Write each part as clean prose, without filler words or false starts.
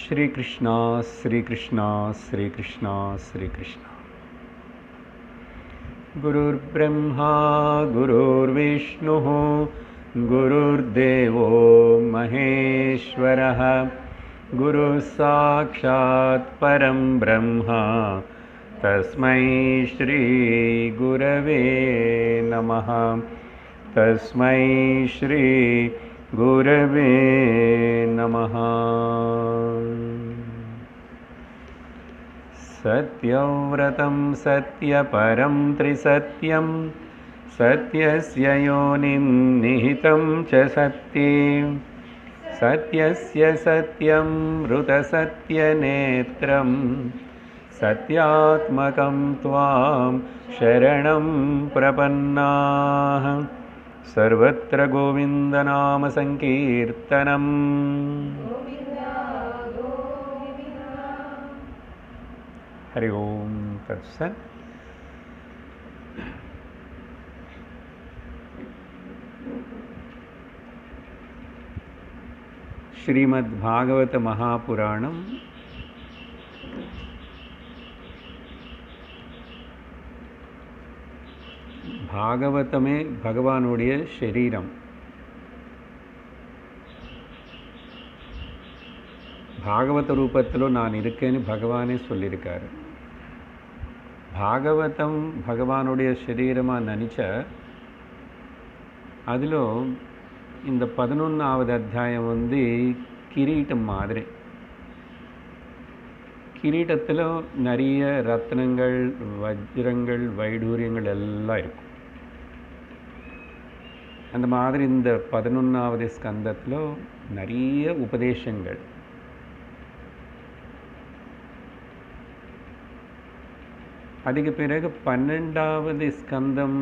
श्री कृष्णा श्री कृष्णा श्री कृष्णा श्री कृष्णा। गुरुर्ब्रह्मा गुरुर्विष्णुः गुरुर्देवो महेश्वरः गुरुः साक्षात् परं ब्रह्म तस्मै श्री गुरवे नमः। तस्मै श्री गुरवे नमः। सत्यव्रतं सत्यपरं त्रिसत्यं सत्यस्य योनिं निहितं च सत्ये सत्यस्य सत्यं ऋतसत्यनेत्रं सत्यात्मकं त्वां शरणं प्रपन्नाः। सर्वत्र गोविन्दनाम संकीर्तनम्। हरि ओम तत्सत्। श्रीमद्भागवत महापुराणम பாகவதமே பகவானுடைய சரீரம். பாகவத ரூபத்தில் நான் இருக்கேன்னு பகவானே சொல்லியிருக்காரு. பாகவதம் பகவானுடைய சரீரமாக நினச்ச அதில் இந்த 11வது அத்தியாயம் வந்து கிரீட்டம் மாதிரி. கிரீட்டத்தில் நிறைய ரத்னங்கள் வஜ்ரங்கள் வைடூரியங்கள் எல்லாம் இருக்கும். அந்த மாதிரி இந்த 11வது ஸ்கந்தத்தில் நிறைய உபதேசங்கள். அதுக்கு பிறகு 12வது ஸ்கந்தம்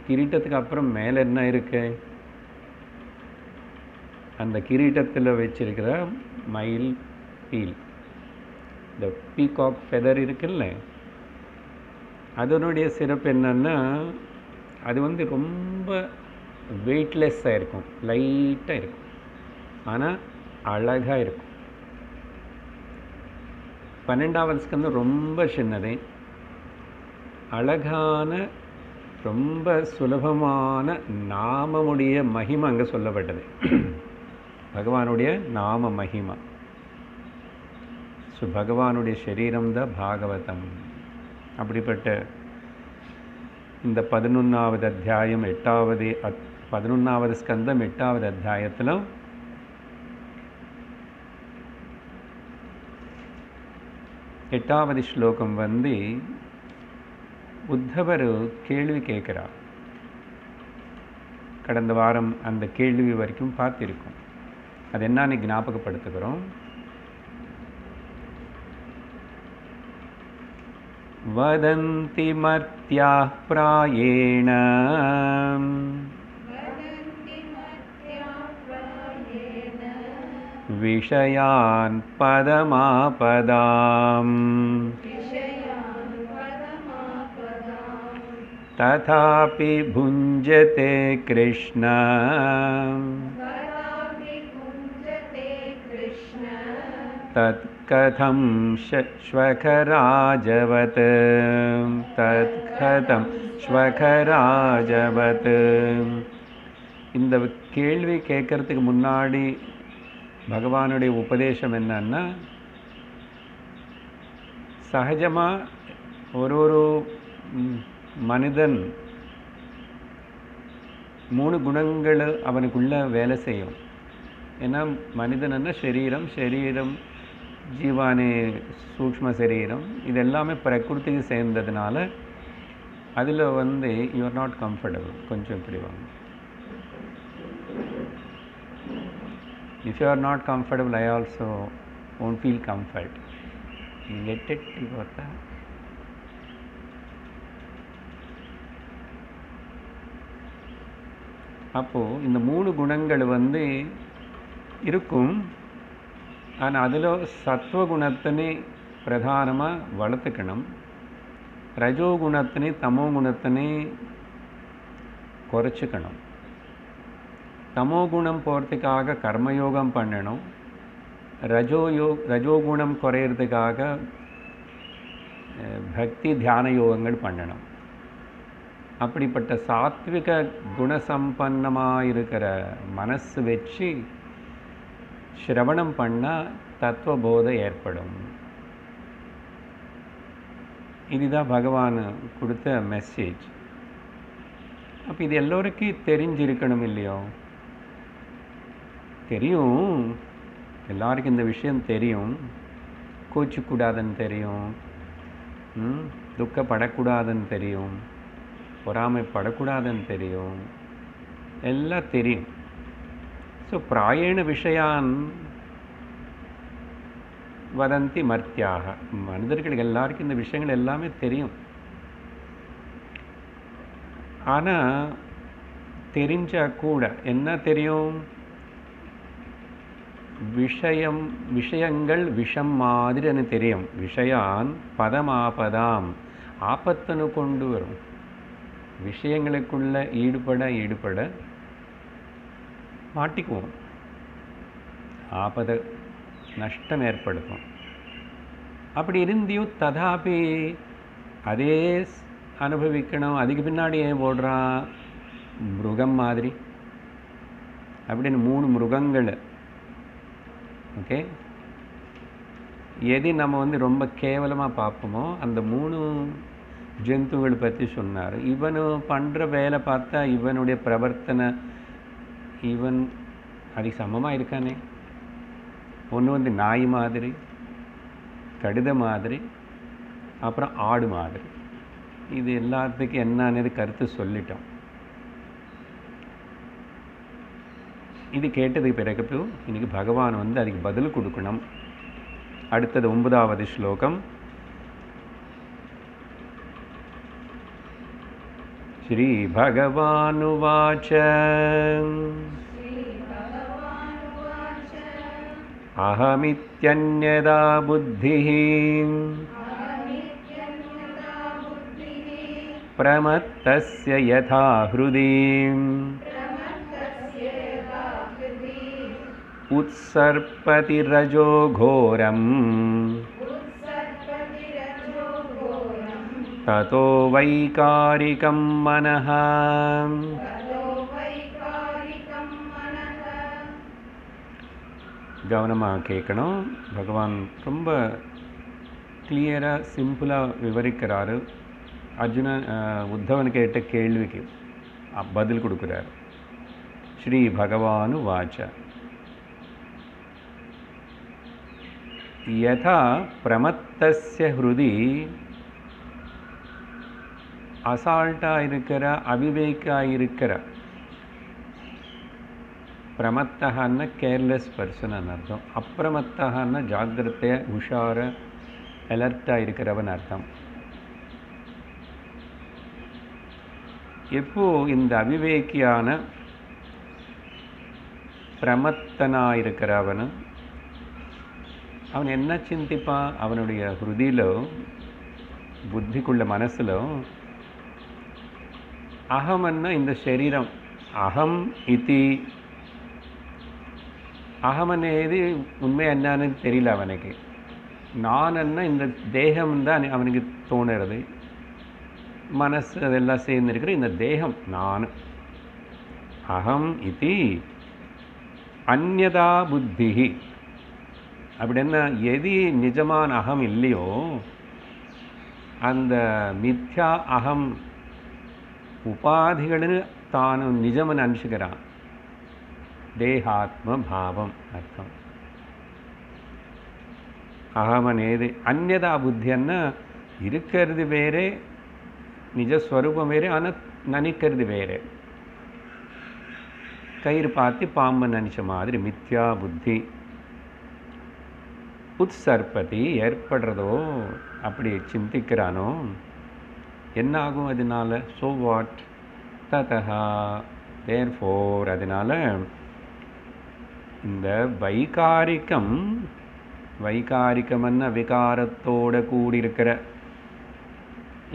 கிரீட்டத்துக்கு அப்புறம் மேலே என்ன இருக்கு? அந்த கிரீட்டத்தில் வச்சிருக்கிற மயில் பீல், இந்த பீகாக் ஃபெதர் இருக்குல்ல, அதனுடைய சிறப்பு என்னன்னா அது வந்து ரொம்ப வெயிட்லெஸ்ஸாக இருக்கும், லைட்டாக இருக்கும், ஆனால் அழகாக இருக்கும். 12வது ஸ்கந்தம் ரொம்ப சின்னது, அழகான ரொம்ப சுலபமான நாமமுடைய மகிமை அங்கே சொல்லப்பட்டது. பகவானுடைய நாம மகிமா. ஸோ பகவானுடைய சரீரம்தான் பாகவதம். அப்படிப்பட்ட இந்த 11வது அத்தியாயம் 11வது ஸ்கந்தம் 8வது அத்தியாயத்தில் எட்டாவது ஸ்லோகம் வந்து உத்தவர் கேள்வி கேட்குறார். கடந்த வாரம் அந்த கேள்வி வரைக்கும் பார்த்திருக்கோம். அது என்னன்னு ஞாபகப்படுத்துகிறோம். वदन्ति मर्त्याः प्रायेण विषयान् पदमापदाम् तथापि भुञ्जते कृष्ण तत्कथं श्वखराजवत् तत्कथं श्वखराजवत्. இந்த கேள்வி கேட்கறதுக்கு முன்னாடி பகவானுடைய உபதேசம் என்னன்னா, சகஜமாக ஒரு மனிதன் 3 குணங்கள் அவனுக்குள்ள வேலை செய்யும். ஏன்னா மனிதன்னா சரீரம், ஜீவானே சூக்ஷ்ம சரீரம், இது எல்லாமே பிரகிருதிக்கு சேர்ந்ததுனால அதில் வந்து யூ ஆர் நாட் கம்ஃபர்டபுள். கொஞ்சம் இப்படி வாங்க. If you R not comfortable I also won't feel comfort. Let it பார்த்தா அப்போது இந்த 3 குணங்கள் வந்து இருக்கும். ஆனால் அதில் சத்வகுணத்தினை பிரதானமாக வளர்த்துக்கணும், ரஜோகுணத்தினை தமோ குணத்தினை குறைச்சிக்கணும். தமோ குணம் போகிறதுக்காக கர்மயோகம் பண்ணணும், ரஜோகுணம் குறையிறதுக்காக பக்தி தியான யோகங்கள் பண்ணணும். அப்படிப்பட்ட சாத்விக குணசம்பன்னமாக இருக்கிற மனசு வச்சு ஸ்ரவணம் பண்ணால் தத்துவபோதம் ஏற்படும். இதுதான் பகவான் கொடுத்த மெசேஜ். அப்போ இது எல்லோருக்கும் தெரிஞ்சிருக்கணும் இல்லையோ? தெரியும், எல்லாருக்கும் இந்த விஷயம் தெரியும். கோச்சிக்கூடாதுன்னு தெரியும், துக்கப்படக்கூடாதுன்னு தெரியும், பொறாமைப்படக்கூடாதுன்னு தெரியும், எல்லாம் தெரியும். ஸோ பிராயண விஷயான் வதந்தி மர்த்தியாக, மனிதர்களுக்கு எல்லாருக்கும் இந்த விஷயங்கள் எல்லாமே தெரியும். ஆனால் தெரிஞ்சால் கூட என்ன தெரியும்? விஷயங்கள் விஷம் மாதிரின்னு தெரியும். விஷயான் பதமாபதாம், ஆபத்தனு கொண்டு வரும். விஷயங்களுக்குள்ள ஈடுபட மாட்டிக்குவோம், ஆபத நஷ்டம் ஏற்படுத்தும். அப்படி இருந்தியும் ததாபி அதே அனுபவிக்கணும். அதுக்கு பின்னாடி ஏன் ஓடுறான்? மிருகம் மாதிரி அப்படின்னு 3 மிருகங்கள். ஓகே, எது நம்ம ரொம்ப கேவலமாக பார்ப்போமோ அந்த 3 ஜந்துக்கள் பற்றி சொன்னார். இவனு பண்ணுற வேலை பார்த்தா இவனுடைய பிரவர்த்தனை இவன் அதுக்கு சமமாக இருக்கானே. ஒன்று நாய் மாதிரி, கழுத மாதிரி, அப்புறம் ஆடு மாதிரி. இது எல்லாத்துக்கும் என்னன்னு கருத்து சொல்லிட்டோம். இது கேட்டதுக்கு பிறகு இன்னைக்கு பகவான் அதுக்கு பதில் கொடுக்கணும். அடுத்தது 9வது ஸ்லோகம். ஸ்ரீ பகவானுவாச்ச அஹமித்யன்யதா புத்திஹ பிரமத்தஸ்ய யதா ஹ்ருதி உத்சர்ப்பதி ரஜோ கோரம் ததோ வைகாரிகம் மனஹ. கவனமாக கேட்கணும். பகவான் ரொம்ப கிளியராக சிம்பிளாக விவரிக்கிறாரு. அர்ஜுனன் உத்தவன் கேட்ட கேள்விக்கு பதில் கொடுக்குறார். ஸ்ரீ பகவானு வாச்ச யதா பிரமத்தஸ்ய ஹ்ருதி, அசால்ட்டாக இருக்கிற அவிவேக்காக இருக்கிற, பிரமத்தகன்னா கேர்லெஸ் பர்சன் அர்த்தம், அப்பிரமத்தகன்னா ஜாக்கிரதைய உஷார அலர்ட்டாக இருக்கிறவன் அர்த்தம். எப்போ இந்த அவிவேக்கியான பிரமத்தனாக இருக்கிறவன் அவன் என்ன சிந்திப்பான்? அவனுடைய ஹிருதியிலோ புத்திக்குள்ள மனசிலோ அகமன்னா இந்த சரீரம், அகம் இதி, அகமனேது உண்மை என்னன்னு தெரியல அவனுக்கு. நான் என்ன இந்த தேகம்தான் அவனுக்கு தோணுறது. மனசு அதெல்லாம் சேர்ந்துருக்கிற இந்த தேகம் நான். அகம் இதி அந்யதா புத்தி. அப்படின்னா எது நிஜமான அகம் இல்லையோ அந்த மித்யா அகம் உபாதிகளில் தானும் நிஜம்னு நினச்சிக்கிறான். தேகாத்ம பாவம் அர்த்தம். அகமனேது அந்யதா புத்தின்னா இருக்கிறது வேறே, நிஜஸ்வரூபம் வேறே, ஆனால் நினைக்கிறது வேறே. கயிறு பார்த்து பாம்பு நினச்ச மாதிரி மித்யா புத்தி. உத்சர்ப்பதி ஏற்படுறதோ அப்படி சிந்திக்கிறானோ என்ன ஆகும் அதனால? ஸோ வாட் ததா தேர்ஃபோர். அதனால இந்த வைகாரிக்கம், வைகாரிக்கம்னா விகாரத்தோடு கூடியிருக்கிற,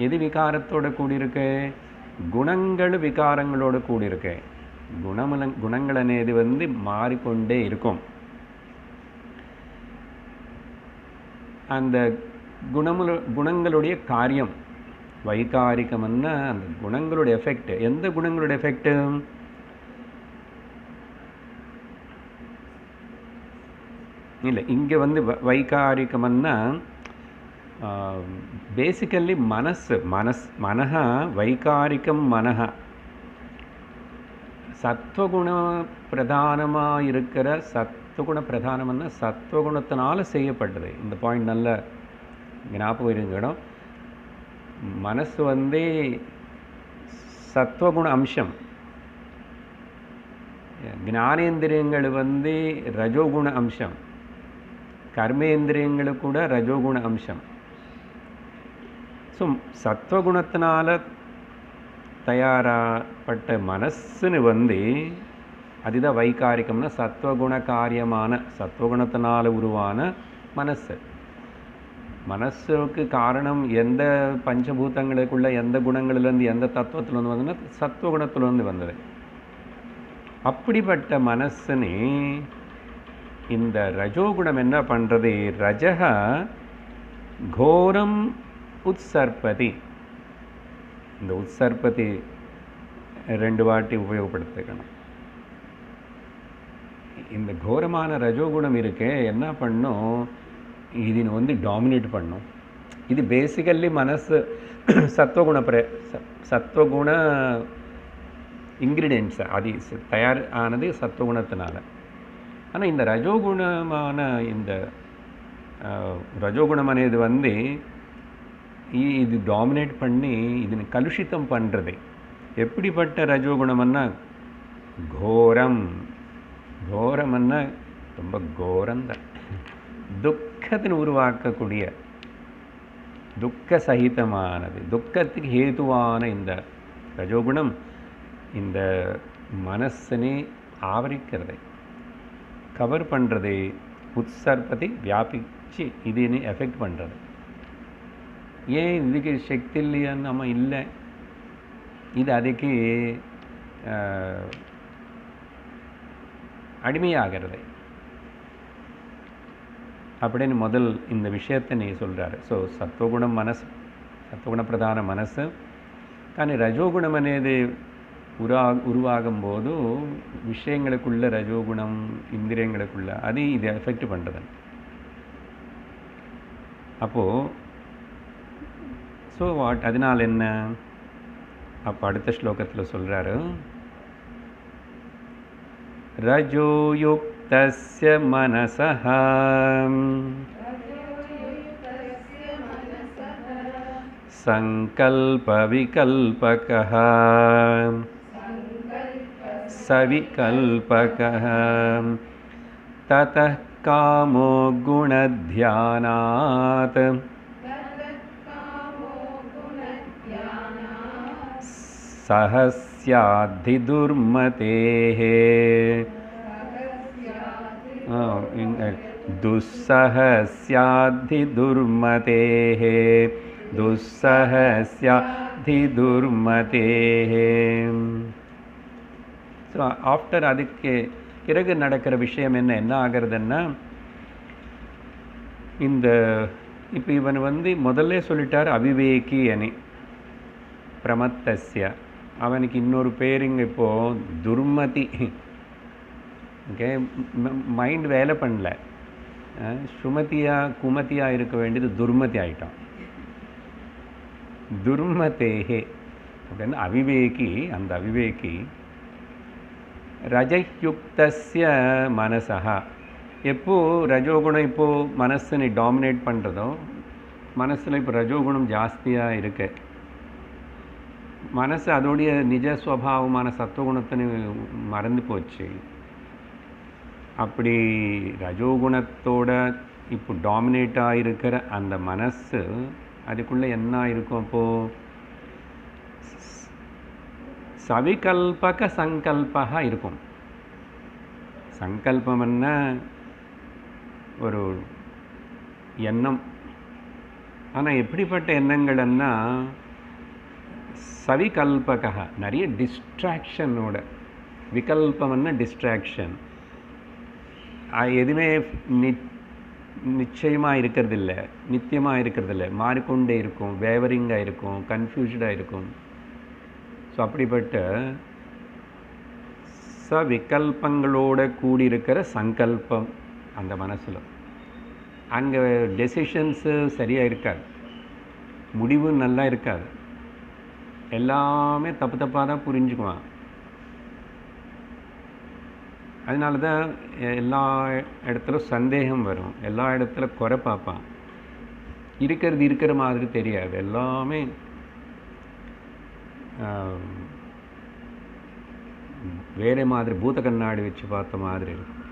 எது விகாரத்தோடு கூடியிருக்கு? குணங்கள் விகாரங்களோடு கூடியிருக்கு. குணங்கள் అనేది மாறிக்கொண்டே இருக்கும். அந்த குணங்களுடைய காரியம். வைகாரிகம்னா அந்த குணங்களுடைய எஃபெக்ட். எந்த குணங்களுடைய எஃபெக்ட்? இல்லை, இங்கே வந்து வைகாரிகம்னா பேசிக்கலி மனஹ வைகாரிகம் மனஹ சத்வகுண பிரதானமாக இருக்கிற சத்வகுண பிரதானம்னா சத்வகுணத்தினால செய்யப்பட்டது. இந்த பாயிண்ட் நல்ல ஞாபகம் இருக்கணும். மனசு வந்து சத்வகுண அம்சம், ஞானேந்திரியங்கள் வந்து ரஜோகுண அம்சம், கர்மேந்திரியங்கள் கூட ரஜோகுண அம்சம். ஸோ சத்வகுணத்தினால தயாராகப்பட்ட மனசுன்னு வந்து அதுதான் வைகாரிக்கம்னா சத்வகுண காரியமான சத்வகுணத்தினால் உருவான மனசு. மனசுக்கு காரணம் எந்த பஞ்சபூதங்களுக்குள்ள எந்த குணங்களிலேருந்து எந்த தத்துவத்திலேருந்து வந்ததுன்னா சத்வகுணத்திலேருந்து வந்தது. அப்படிப்பட்ட மனசுன்னு இந்த ரஜோகுணம் என்ன பண்ணுறது? ரஜக கோரம் உத்சர்பதி. இந்த உத்சர்பதி 2 வாட்டி உபயோகப்படுத்திக்கணும். இந்த கோரமான ரஜோகுணம் இருக்கே என்ன பண்ணும்? இது வந்து டாமினேட் பண்ணும். இது பேசிக்கலி மனசு சத்வகுண இன்க்ரீடியன்ட்ஸ் அது தயார் ஆனது சத்வகுணத்தினால. ஆனால் இந்த ரஜோகுணமான இந்த ரஜோகுணம் అనేది வந்து இது டாமினேட் பண்ணி இதனை கலுஷித்தம் பண்ணுறது. எப்படிப்பட்ட ரஜோகுணம்னா கோரம். கோரம்னா ரொம்ப கோரந்தான், துக்கத்தின் உருவாக்கக்கூடிய துக்க சகிதமானது, துக்கத்துக்கு ஹேதுவான இந்த ரஜோகுணம் இந்த மனசனை ஆவரிக்கிறது, கவர் பண்ணுறது, உத்சர்பதி வியாபிச்சு இதுன்னு எஃபெக்ட் பண்ணுறது. ஏன் இதுக்கு சக்தி இல்லையான்னு நம்ம இல்லை, இது அதுக்கு அடிமையாகிறது அப்படின்னு முதல் இந்த விஷயத்தை நீ சொல்கிறாரு. ஸோ சத்வகுணம் மனசு, சத்வகுண பிரதான மனசு. కానీ రజోగుణం అనేది உருவாகும் போது விஷயங்களுக்குள்ள ரஜோகுணம் இந்திரியங்களுக்குள்ள அது இது எஃபெக்ட் பண்ணுறது. அப்போது ஸோ அதனால் என்ன? அப்போ அடுத்த ஸ்லோகத்தில் சொல்கிறாரு, ரஜோயுக்தஸ்ய மனசஹ சங்கல்ப விகல்பகஹ சவிகல்பகஹ ததः காமோ குணத்யானாத் சஹஸ்யாத்தி துர்மதேஹ துஸ்ஸஹஸ்யாத்தி துர்மதேஹ துஸ்ஸஹஸ்யாத்தி துர்மதேஹ. ஸோ ஆஃப்டர் அதுக்கு பிறகு நடக்கிற விஷயம் என்ன ஆகிறதுன்னா, இந்த இப்போ இவன் வந்து முதல்ல சொல்லிட்டார் அவிவேகி அணி பிரமத்தஸ்ய. அவனுக்கு இன்னொரு பேருங்க இப்போது துர்மதி. ஓகே, மைண்ட் வேலை பண்ணல, சுமதியாக குமதியாக இருக்க வேண்டியது துர்மதி ஆகிட்டான். துர்மதேஹே அப்படின்னு அவிவேகி. அந்த அவிவேகி ரஜயுக்தஸ்ய மனசா. எப்போது ரஜோகுணம் இப்போது மனசனை டாமினேட் பண்ணுறதோ, மனசில் இப்போ ரஜோகுணம் ஜாஸ்தியாக இருக்கு, மனசு அதோடைய நிஜ ஸ்வபாவமான சத்துவகுணத்தினை மறந்து போச்சு. அப்படி ரஜோகுணத்தோட இப்போ டாமினேட்டாக இருக்கிற அந்த மனசு அதுக்குள்ளே என்ன இருக்கும்? அப்போது சவிகல்பக சங்கல்பக இருக்கும். சங்கல்பம்னா ஒரு எண்ணம். ஆனால் எப்படிப்பட்ட எண்ணங்கள்னா சவிகல்பக, நிறைய டிஸ்ட்ராக்ஷனோட. விகல்பம்னா டிஸ்ட்ராக்ஷன். எதுவுமே நிச்சயமாக இருக்கிறதில்ல, நித்தியமாக இருக்கிறதில்ல, மாறிக்கொண்டே இருக்கும், வேவரிங்காக இருக்கும், கன்ஃபியூஸ்டாக இருக்கும். ஸோ அப்படிப்பட்ட விகல்பங்களோட கூடியிருக்கிற சங்கல்பம் அந்த மனசில், அங்கே டெசிஷன்ஸு சரியாக இருக்காது, முடிவு நல்லா இருக்காது, எல்லாமே தப்பு தப்பாக தான் புரிஞ்சுக்குவான். அதனால தான் எல்லா இடத்துல சந்தேகம் வரும், எல்லா இடத்துல குறை பார்ப்பான், இருக்கிற மாதிரி தெரியாது, எல்லாமே வேறு மாதிரி பூத கண்ணாடி வச்சு பார்த்த மாதிரி இருக்கும்.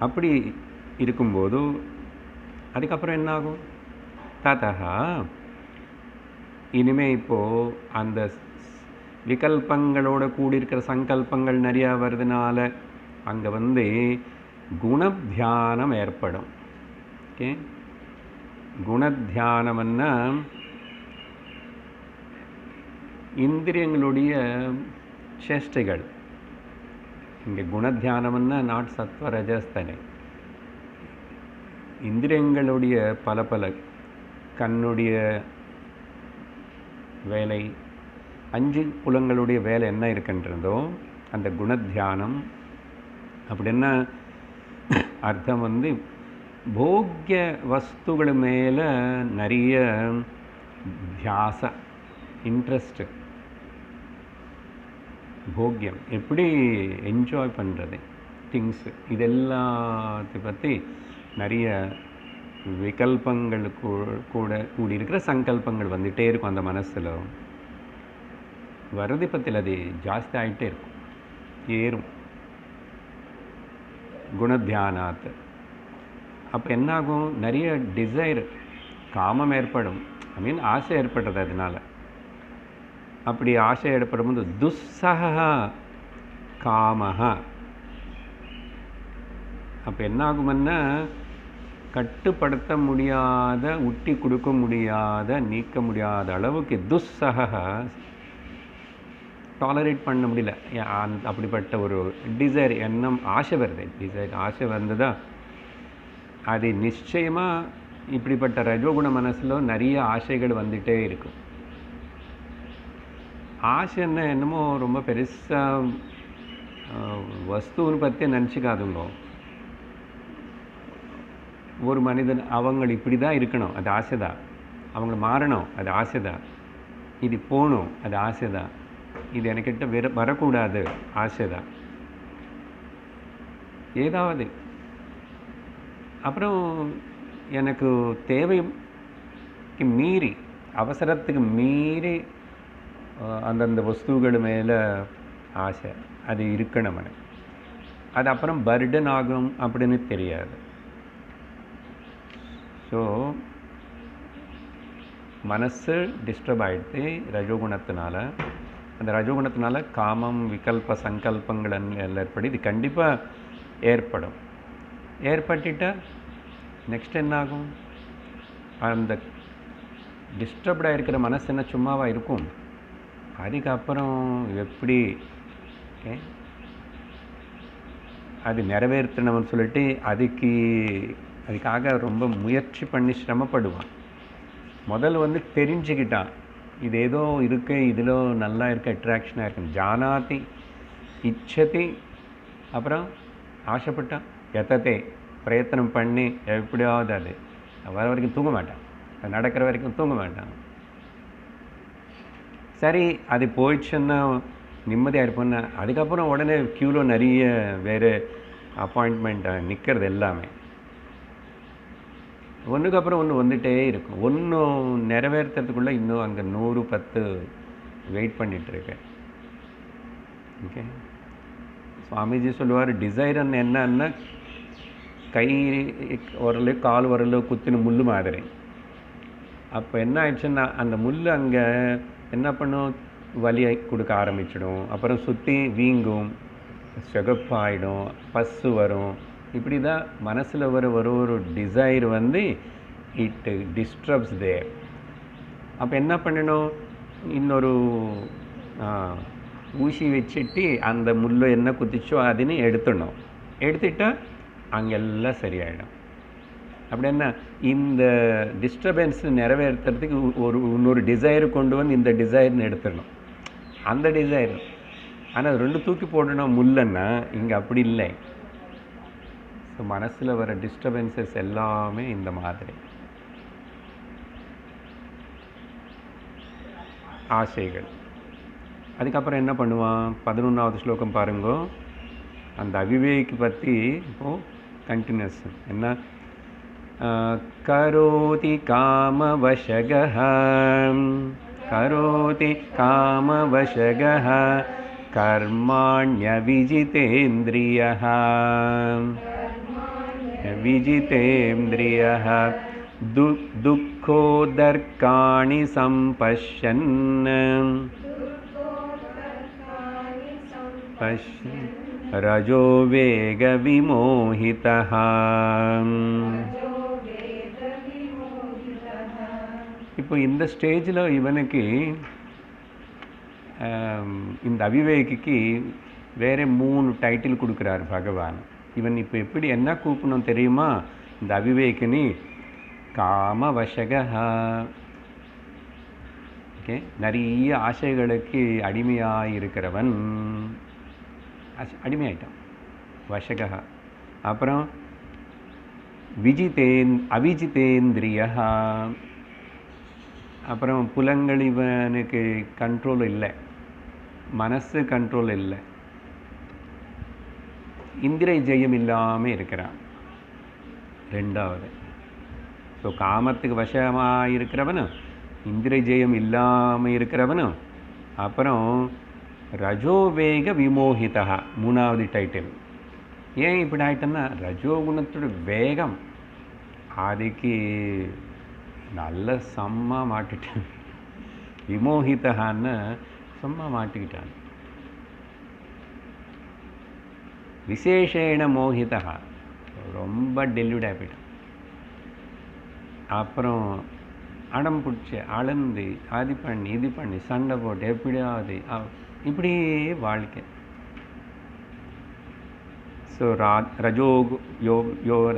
அப்படி இருக்கும்போது அதுக்கப்புறம் என்ன ஆகும்? ததா இனிமே இப்போது அந்த விகல்பங்களோட கூடியிருக்கிற சங்கல்பங்கள் நிறையா வருதுனால அங்கே குணத்தியானம் ஏற்படும். ஓகே, குணத்தியானம்னா இந்திரியங்களுடைய சேஷ்டைகள். இங்கே குணத்தியானம்னா நாட் சத்வ ரஜஸ்தனை, இந்திரியங்களுடைய பல கண்ணுடைய வேலை, 5 புலங்களுடைய வேலை என்ன இருக்கின்றதோ அந்த குணத்தியானம். அப்படின்னா அர்த்தம் போக்கிய வஸ்துகள் மேலே நிறைய தியாச, இன்ட்ரெஸ்ட்டு, போக்கியம் எப்படி என்ஜாய் பண்ணுறது திங்ஸு, இதெல்லாத்தை பற்றி நிறைய விகல்பங்களுக்கு கூட கூடியிருக்கிற சங்கல்பங்கள் வந்துகிட்டே இருக்கும் அந்த மனசில். வரது பற்றியில் அது ஜாஸ்தி ஆகிட்டே இருக்கும், ஏறும் குணத்தியானாத். அப்போ என்னாகும்? நிறைய டிசைர், காமம் ஏற்படும், ஆசை ஏற்படுறது. அதனால் அப்படி ஆசை ஏற்படும் போது துஸ்ஸஹ காமஹ. அப்போ என்னாகும்னா கட்டுப்படுத்த முடியாத, உட்டி கொடுக்க முடியாத, நீக்க முடியாத அளவுக்கு துஸ்ஸஹ, டாலரேட் பண்ண முடியல. அப்படிப்பட்ட ஒரு டிசைர், எண்ணம், ஆசை வருது. டிசைர், ஆசை வந்ததா அது நிச்சயமாக இப்படிப்பட்ட ரஜோகுண மனசில் நிறைய ஆசைகள் வந்துகிட்டே இருக்கும். ஆசைன்னா என்னமோ ரொம்ப பெருசாக வஸ்துன்னு பற்றி நினச்சிக்காதுங்க. ஒரு மனிதன் அவங்க இப்படி தான் இருக்கணும், அது ஆசை தான். அவங்க மாறணும், அது ஆசை தான். இது போகணும், அது ஆசை தான். இது எனக்கிட்ட வரக்கூடாது, ஆசை தான். ஏதாவது அப்புறம் எனக்கு தேவைக்கு மீறி, அவசரத்துக்கு மீறி அந்தந்த வஸ்துகள் மேலே ஆசை, அது இருக்கணும். அது அப்புறம் பர்டன் ஆகும் அப்படின்னு தெரியாது. ஸோ மனசு டிஸ்டர்ப் ஆகிடுது ரஜோகுணத்தினால. அந்த ரஜோகுணத்தினால காமம், விகல்ப, சங்கல்பங்கள் எல்லாம் ஏற்படும். இது கண்டிப்பாக ஏற்படும். ஏற்பட்டுட்டால் நெக்ஸ்ட் என்ன ஆகும்? அந்த டிஸ்டர்ப்டாக இருக்கிற மனசு என்ன சும்மாவாக இருக்கும்? அதுக்கப்புறம் எப்படி அது நிறைவேற்றணும்னு சொல்லிட்டு அதுக்காக ரொம்ப முயற்சி பண்ணி சிரமப்படுவான். முதல்ல தெரிஞ்சுக்கிட்டான், இது ஏதோ இருக்கு, இதில் நல்லா இருக்க, அட்ராக்ஷனாக இருக்கு. ஜானாதி இச்சதி, அப்புறம் ஆசைப்பட்டான், எத்தத்தை பிரயத்தனம் பண்ணி எப்படியாவது அது வர வரைக்கும் தூங்க மாட்டான், அது நடக்கிற வரைக்கும் தூங்க மாட்டான். சரி, அது போயிடுச்சுன்னா நிம்மதியாக இருப்போம்னா அதுக்கப்புறம் உடனே க்யூவில் நிறைய வேறு அப்பாயின்மெண்ட் நிற்கிறது. எல்லாமே ஒன்றுக்கு அப்புறம் ஒன்று வந்துகிட்டே இருக்கும். ஒன்றும் நிறைவேற்றுறதுக்குள்ளே இன்னும் அங்கே 110 வெயிட் பண்ணிகிட்ருக்கேன். ஓகே, சுவாமிஜி சொல்லுவார், டிசைர்ன்னு என்னன்னா கை வரல, கால் வரல குத்தின முள் மாதிரி. அப்போ என்ன ஆயிடுச்சுன்னா அந்த முள் அங்கே என்ன பண்ணும், வலியை கொடுக்க ஆரம்பிச்சிடும். அப்புறம் சுற்றி வீங்கும், சிகப்பாயிடும், பஸ்ஸு வரும். இப்படி தான் மனசில் ஒரு டிசைர் இட் டிஸ்டர்ப்ஸ் தேர். அப்போ என்ன பண்ணணும், இன்னொரு ஊசி வச்சுட்டு அந்த முள்ளை என்ன குத்திச்சோ அதுன்னு எடுத்துடணும். எடுத்துட்டா அங்கெல்லாம் சரியாயிடும். அப்படின்னா இந்த டிஸ்டர்பன்ஸ் நிறைவேற்றுறதுக்கு இன்னொரு டிசைர் கொண்டு வந்து இந்த டிசைர்னு எடுத்துடணும், அந்த டிசைர். ஆனால் அது ரெண்டு தூக்கி போடணும் முள்ளன்னா இங்கே அப்படி இல்லை. ஸோ மனசில் வர டிஸ்டர்பன்சஸ் எல்லாமே இந்த மாதிரி ஆசைகள். அதுக்கப்புறம் என்ன பண்ணுவான்? 11வது ஸ்லோகம் பாருங்க. அந்த அவிவேகி பற்றி இப்போது கண்டினியூஸ் என்ன? கரோதி காமவசகः கரோதி காமவசகः கர்மாண்யவிஜிதேந்திரியः விஜிதேந்திரியः துக்கோதர்க்காணி சம்பஷ்யன் ரஜோ வேக விமோஹிதः. இப்போ இந்த ஸ்டேஜில் இவனுக்கு இந்த அவிவேகிக்கு வேறு 3 டைட்டில் கொடுக்குறாரு பகவான். இவன் இப்போ எப்படி என்ன கூப்பிடணும் தெரியுமா? இந்த அவிவேகினி காமவசகா. ஓகே, நிறைய ஆசைகளுக்கு அடிமையாக இருக்கிறவன், அடிமையாயிட்டான், வசகா. அப்புறம் அவிஜிதேந்திரியா. அப்புறம் புலங்கள் இவனுக்கு கண்ட்ரோல் இல்லை, மனசு கண்ட்ரோல் இல்லை, இந்திரிய ஜெயம் இல்லாமல் இருக்கிறான். ரெண்டாவது, ஸோ காமத்துக்கு வசமாக இருக்கிறவனும் இந்திரிய ஜெயம் இல்லாமல் இருக்கிறவனும். அப்புறம் ரஜோவேக விமோகிதா 3வது டைட்டில். ஏன் இப்படி ஆயிட்டேன்னா ரஜோகுணத்தோட வேகம் அதுக்கு நல்ல செம்மா மாட்டிட்டான். விமோகிதான்னு செம்மா மாட்டிக்கிட்டான். விசேஷேன மோகிதா, ரொம்ப டெல்யூட் ஆகிட்டான். அப்புறம் அடம் பிடிச்சி அளந்து அது பண்ணி இது பண்ணி சண்டை போட்டு எப்படியாவது இப்படி வாழ்க்கை. ஸோ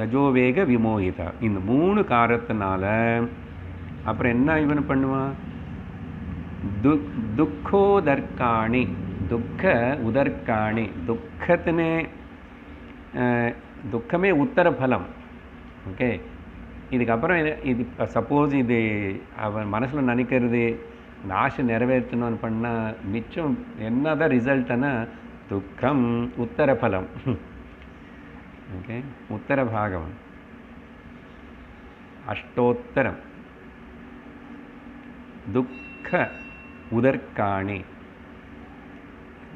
ரஜோவேக விமோகிதா இந்த 3 காரணத்தினால அப்புறம் என்ன இவன் பண்ணுவான்? துக்கோதர்க்காணி, துக்க உதர்க்காணி, துக்கமே உத்தர பலம். ஓகே, இதுக்கப்புறம் இது சப்போஸ் இது அவன் மனசில் நினைக்கிறது இந்த ஆசை நிறைவேற்றணும்னு பண்ணால் மிச்சம் என்ன தான் ரிசல்ட்னா துக்கம் உத்தர பலம். ஓகே, உத்தர பாகம் அஷ்டோத்தரம் துக்க உதர்க்காணி.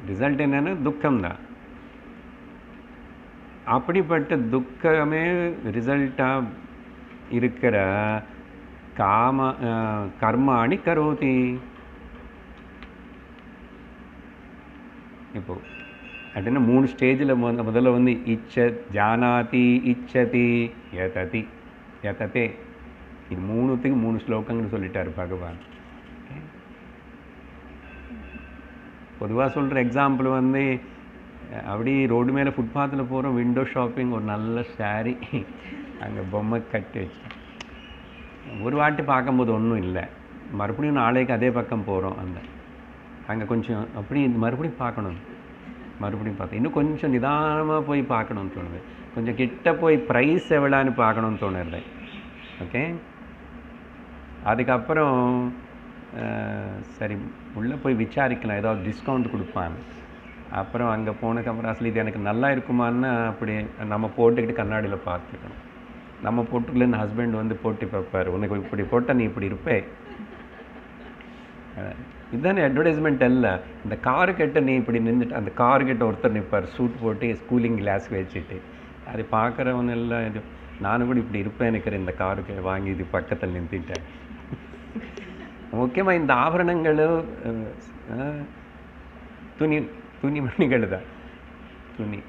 ரிசல்ட் என்னன்னா துக்கம்தான். அப்படிப்பட்ட துக்கமே ரிசல்ட்டாக இருக்கிற கர்மாணி கரோதி. இப்போ அப்படின்னா 3 ஸ்டேஜில் முதல்ல வந்து ஜானாதி, இச்சதி, யததி, யததே. இது 3த்துக்கு 3 ஸ்லோகங்கள் சொல்லிட்டார் பகவான். பொதுவாக சொல்கிற எக்ஸாம்பிள் வந்து அப்படி ரோடு மேலே ஃபுட்பாத்தில் போகிறோம், விண்டோ ஷாப்பிங், ஒரு நல்ல சாரி அங்கே பொம்மை கட்டி வச்சேன். ஒரு வாட்டி பார்க்கும்போது ஒன்றும் இல்லை, மறுபடியும் நாளைக்கு அதே பக்கம் போகிறோம், அங்கே கொஞ்சம் அப்படி மறுபடியும் பார்க்கணும், மறுபடியும் பார்த்தேன், இன்னும் கொஞ்சம் நிதானமாக போய் பார்க்கணும்னு தோணுது, கொஞ்சம் கிட்ட போய் ப்ரைஸ் எவ்வளோன்னு பார்க்கணும்னு தோணுது. ஓகே, அதுக்கப்புறம் சரி உள்ளே போய் விசாரிக்கலாம், ஏதாவது டிஸ்கவுண்ட் கொடுப்பாங்க. அப்புறம் அங்கே போனதுக்கப்புறம் அசல் இது எனக்கு நல்லா இருக்குமான்னு அப்படி நம்ம போட்டுக்கிட்டு கண்ணாடியில் பார்த்துக்கணும். நம்ம போட்டுக்கலன்னு ஹஸ்பண்ட் வந்து போட்டு பார்ப்பார், உனக்கு இப்படி போட்டால் நீ இப்படி இருப்பே. இதுதானே அட்வர்டைஸ்மெண்ட் இல்லை. இந்த காருக்கிட்ட நீ இப்படி நின்றுட்டு அந்த காருக்கிட்ட ஒருத்தர் நிற்பார் சூட் போட்டு கூலிங் கிளாஸ் வச்சுட்டு, அது பார்க்குறவன் எல்லாம் இது நானும் கூட இப்படி இருப்பேன் நினைக்கிறேன், இந்த காருக்கு வாங்கி இது பக்கத்தில் நிறுத்திட்டேன். முக்கியமாக இந்த ஆபரணங்களும் துணிமணிகள் தான். துணி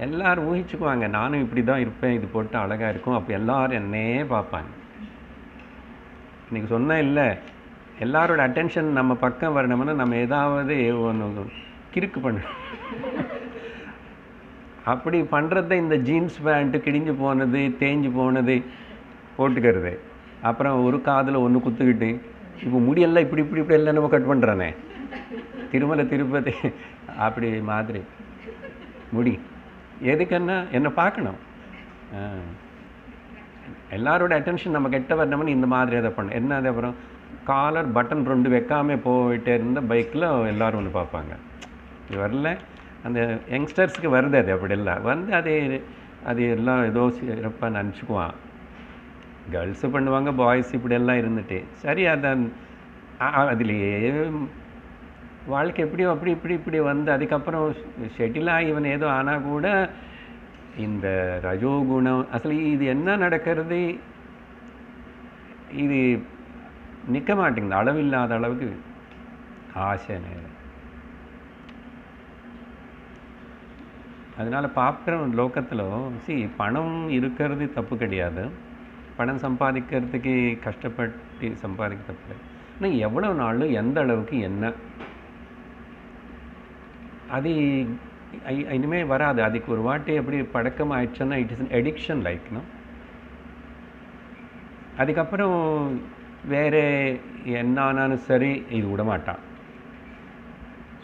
எல்லோரும் ஊகிச்சுக்குவாங்க, நானும் இப்படி தான் இருப்பேன், இது போட்டு அழகாக இருக்கும், அப்போ எல்லோரும் என்னே பார்ப்பாங்க. இன்றைக்கி சொன்னால் இல்லை, எல்லாரோட அட்டென்ஷன் நம்ம பக்கம் வரணும்னா நம்ம ஏதாவது ஒன்று கிறுக்கு பண்ணணும். அப்படி பண்ணுறத இந்த ஜீன்ஸ் பேண்ட்டு கிழிஞ்சு போனது தேஞ்சு போனது போட்டுக்கிறது. அப்புறம் ஒரு காதில் ஒன்று குத்துக்கிட்டு இப்போ முடியெல்லாம் இப்படி இப்படி இப்படி எல்லாம் நம்ம கட் பண்ணுறானே, திருமலை திருப்பதி அப்படி மாதிரி முடி. எதுக்குன்னா என்னை பார்க்கணும், எல்லாரோட அட்டென்ஷன் நம்ம கெட்ட வரணும்னு இந்த மாதிரி அதை பண்ண என்ன. அது அப்புறம் காலர் பட்டன் 2 வைக்காமல் போயிட்டே இருந்த பைக்கில் எல்லோரும் ஒன்று பார்ப்பாங்க. இது வரல, அந்த யங்ஸ்டர்ஸுக்கு வருது அது அப்படி இல்லை வந்து அது எல்லாம் ஏதோ சிறப்பாக நினச்சிக்குவான். கேர்ள்ஸு பண்ணுவாங்க, பாய்ஸ் இப்படி எல்லாம் இருந்துட்டு சரி. அதுலேயே வாழ்க்கை எப்படியோ அப்படி இப்படி இப்படி வந்து அதுக்கப்புறம் ஷெட்டிலாக இவன் ஏதோ ஆனால் கூட இந்த ரஜோகுணம் அசல் இது என்ன நடக்கிறது, இது நிற்க மாட்டேங்குது. அளவில்லாத அளவுக்கு ஆசை நேரம். அதனால் பார்க்குறோம் லோகத்தில் பணம் இருக்கிறது தப்பு கிடையாது, பணம் சம்பாதிக்கிறதுக்கு கஷ்டப்பட்டு சம்பாதிக்க தப்பு கிடையாது. ஆனால் எவ்வளோ நாள் எந்த அளவுக்கு என்ன அது இனிமேல் வராது. அதுக்கு ஒரு வாட்டி எப்படி பழக்கம் ஆயிடுச்சுன்னா இட் இஸ் அன் எடிக்ஷன் லைக்னா. அதுக்கப்புறம் வேறு என்னானாலும் சரி இது விடமாட்டான்.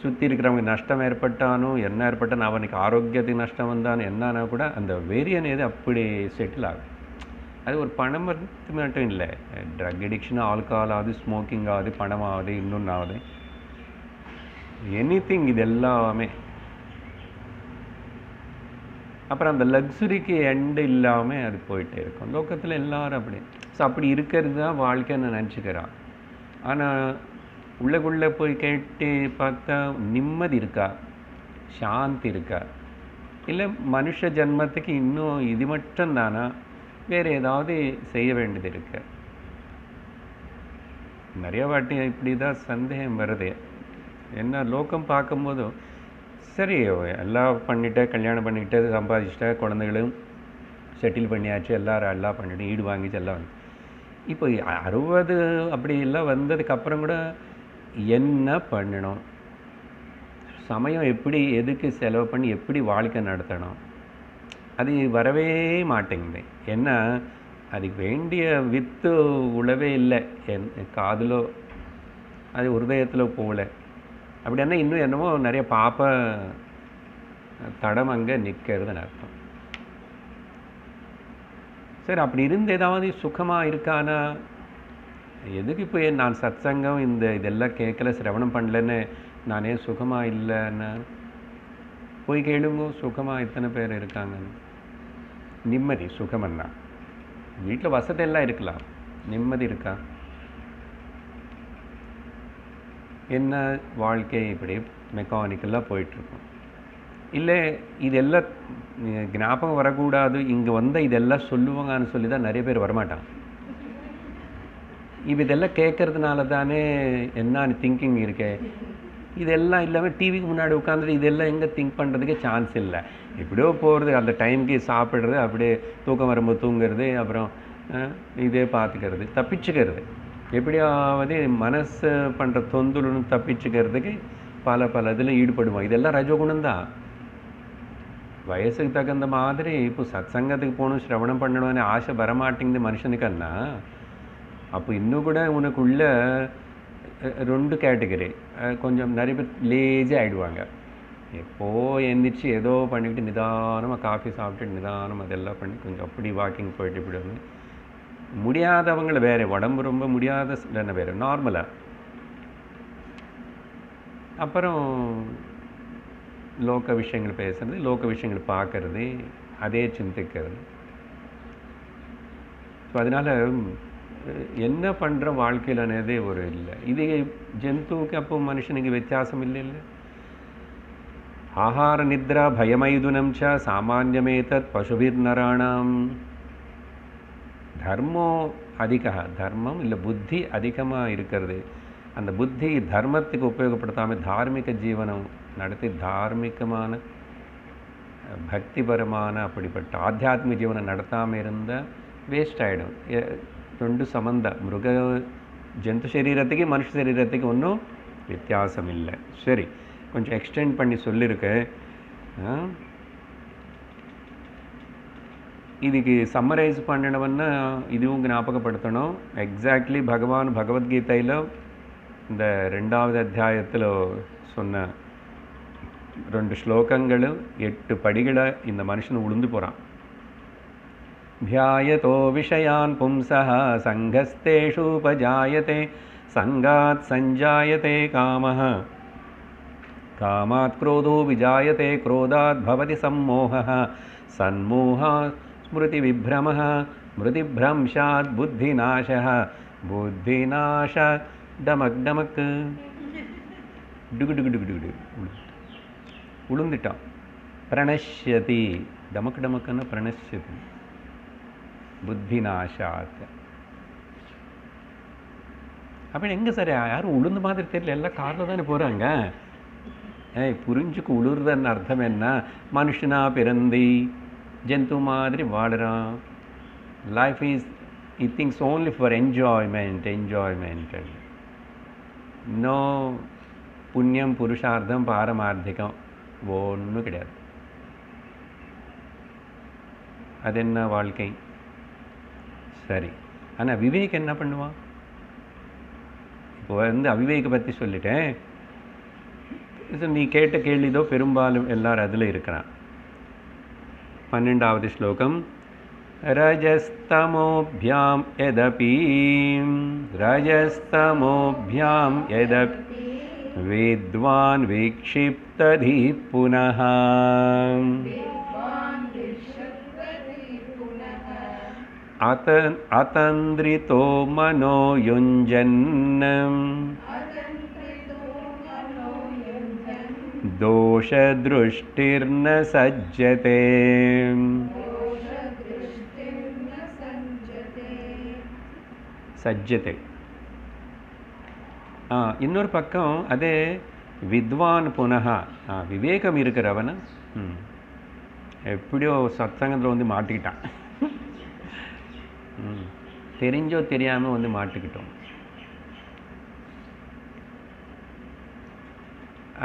சுற்றி இருக்கிறவங்க நஷ்டம் ஏற்பட்டானோ என்ன ஏற்பட்டானோ, அவனுக்கு ஆரோக்கியத்துக்கு நஷ்டம் வந்தானோ என்னன்னா கூட அந்த வேரியன் எது அப்படி செட்டில் ஆகும். அது ஒரு பணம் மட்டும் இல்லை, ட்ரக் அடிக்ஷன், ஆல்கஹால் ஆகுது, ஸ்மோக்கிங் ஆகுது, பணம் ஆகுது, இன்னொன்று ஆகுது, எனிதிங் இது எல்லாமே. அப்புறம் அந்த லக்ஸுரிக்கு எண்டு இல்லாமல் அது போயிட்டே இருக்கும் லோகத்தில் எல்லாரும் அப்படி. ஸோ அப்படி இருக்கிறது தான் வாழ்க்கைன்னு நினச்சிக்கிறான். ஆனால் உள்ளக்குள்ளே போய் கேட்டு பார்த்தா நிம்மதி இருக்கா, சாந்தி இருக்கா, இல்லை மனுஷ ஜன்மத்துக்கு இன்னும் இது மட்டும் தானா, வேறு ஏதாவது செய்ய வேண்டியது இருக்கு. நிறைய வாட்டி இப்படி தான் சந்தேகம் வருது. என்ன லோகம் பார்க்கும்போதும் சரி எல்லாம் பண்ணிவிட்டு கல்யாணம் பண்ணிக்கிட்டு சம்பாதிச்சிட்டா, குழந்தைகளும் செட்டில் பண்ணியாச்சு, எல்லாம் பண்ணிவிட்டு ஈடு வாங்கிச்சு எல்லாம். இப்போ 60 அப்படி எல்லாம் வந்ததுக்கப்புறம் கூட என்ன பண்ணணும், சமயம் எப்படி எதுக்கு செலவு பண்ணி எப்படி வாழ்க்கை நடத்தணும், அது வரவே மாட்டேங்குது. ஏன்னா அதுக்கு வேண்டிய வித்து உழவே இல்லை, காதிலோ அது ஹிருதயத்தில் போகல. அப்படின்னா இன்னும் என்னமோ நிறைய பாப்ப தடம் அங்கே நிற்கிறதுன்னு அர்த்தம். சரி, அப்படி இருந்து ஏதாவது சுகமாக இருக்கானா, எதுக்கு இப்போ நான் சத்சங்கம் இதெல்லாம் கேட்கல, சிரவணம் பண்ணலன்னு நானே சுகமாக இல்லைன்னு போய் கேளுங்க. சுகமாக இத்தனை பேர் இருக்காங்கன்னு. நிம்மதி சுகமன்னா வீட்டில் வசதியெல்லாம் இருக்கலாம், நிம்மதி இருக்கா? என்ன வாழ்க்கை இப்படி மெக்கானிக்கலாக போயிட்டுருக்கோம். இல்லை இதெல்லாம் ஞாபகம் வரக்கூடாது, இங்கே வந்தால் இதெல்லாம் சொல்லுவாங்கன்னு சொல்லி தான் நிறைய பேர் வரமாட்டாங்க. இப்போ இதெல்லாம் கேட்கறதுனால தானே என்னான்னு திங்கிங் இருக்கே. இதெல்லாம் இல்லாமல் டிவிக்கு முன்னாடி உட்காந்துட்டு இதெல்லாம் எங்கே திங்க் பண்ணுறதுக்கே சான்ஸ் இல்லை. எப்படியோ போகிறது, அந்த டைமுக்கு சாப்பிட்றது, அப்படியே தூக்கம் வரும்போது தூங்குறது, அப்புறம் இதே பார்த்துக்கிறது, தப்பிச்சுக்கிறது. எப்படியாவது மனசு பண்ணுற தொந்தரவுன்னு தப்பிச்சுக்கிறதுக்கு பல இதில் ஈடுபடுவோம். இதெல்லாம் ரஜோகுணம்தான். வயசுக்கு தகுந்த மாதிரி இப்போ சத்சங்கத்துக்கு போகணும், சிரவணம் பண்ணணும்னு ஆசை வரமாட்டேங்குது மனுஷனுக்குன்னா, அப்போ இன்னும் கூட உனக்குள்ள 2 கேட்டகரி. கொஞ்சம் நிறைய பேர் லேஜி ஆகிடுவாங்க. எப்போது எழுந்திரிச்சு ஏதோ பண்ணிக்கிட்டு நிதானமாக காஃபி சாப்பிட்டு நிதானம் அதெல்லாம் பண்ணி கொஞ்சம் அப்படி வாக்கிங் போயிட்டு இப்படி வந்து முடியாதவங்களை வேறு, உடம்பு ரொம்ப முடியாத என்ன வேறு நார்மலாக. அப்புறம் லோக விஷயங்கள் பேசுறது, லோக விஷயங்கள் பார்க்கறது, அதே சிந்திக்கிறது. ஸோ அதனால் என்ன பண்ணுற வாழ்க்கையில் అనేది ஒரு இல்லை. இது ஜந்துவுக்கு அப்போ மனுஷனுக்கு வித்தியாசம் இல்லை. ஆஹார நித்ரா பயமைதுனம் ச சாமான்யமேதத் பசுபிர்நராணாம். தர்மம் அதிகா, தர்மம் இல்லை புத்தி அதிகமாக இருக்கிறது. அந்த புத்தி தர்மத்துக்கு உபயோகப்படுத்தாமல் தார்மிக ஜீவனம் நடத்தி தார்மிகமான பக்திபரமான அப்படிப்பட்ட ஆத்தியாத்மிக ஜீவனம் நடத்தாமல் இருந்தால் வேஸ்ட் ஆகிடும். 2 சம்பந்தம், மிருக ஜந்து சரீரத்துக்கு மனுஷ சரீரத்துக்கு ஒன்றும் வித்தியாசம் இல்லை. சரி, கொஞ்சம் எக்ஸ்டெண்ட் பண்ணி சொல்லியிருக்கேன். இதுக்கு சம்மரைஸ் பண்ணணும்னா இதுவும் ஞாபகப்படுத்தணும். எக்ஸாக்ட்லி பகவான் பகவத்கீதையில் இந்த 2வது அத்தியாயத்தில் சொன்ன 2 ஸ்லோகங்களும் 8 படிகளை இந்த மனுஷன் உளுந்து போகிறான். ध्यायतो विषयान् पुंसः सङ्गस्तेषूपजायते सङ्गात् सञ्जायते कामः कामात् क्रोधो विजायते क्रोधात् भवति सम्मोहः सन्मोहात् स्मृतिविभ्रमः स्मृतिभ्रंशात् बुद्धिनाशः बुद्धिनाशात् डमक् डमक् डुगु डुगु डुगु डुगु उळुंदिट्टान प्रणश्यति डमक् डमक्नु प्रणश्यति புத்திநாசாத். அப்படி எங்கே சார் யாரும் உளுந்து மாதிரி தெரியல, எல்லாம் காரில் தானே போகிறாங்க. புரிஞ்சுக்கு உளுர்றன்னு அர்த்தம் என்ன? மனுஷனா பிறந்தி ஜந்து மாதிரி வாடுறான். Life is it things only for enjoyment. No புண்ணியம் புருஷார்த்தம் பாரமார்த்திகம் ஒன்றும் கிடையாது. அது என்ன வாழ்க்கை? சரி, ஆனால் விவேக் என்ன பண்ணுவான்? இப்போ அவிவேக பற்றி சொல்லிட்டேன். நீ கேட்ட கேள்விதோ பெரும்பாலும் எல்லாரும் அதில் இருக்கிறான். 12வது ஸ்லோகம். ரஜஸ்தமோபியாம் யதபி வித்வான் விக்ஷிப்ததி புனः अतन्द्रितो मनो युञ्जन् दोषदृष्टिर्न सज्जते. सज्जते இன்னொரு பக்கம் அதே வித்வான் புனः விவேகம் இருக்கிறவன் எப்படியோ சத்சங்கத்தில் மாட்டிக்கிட்டான். தெரிஞ்சோ தெரியாமல் மாட்டிக்கிட்டோம்.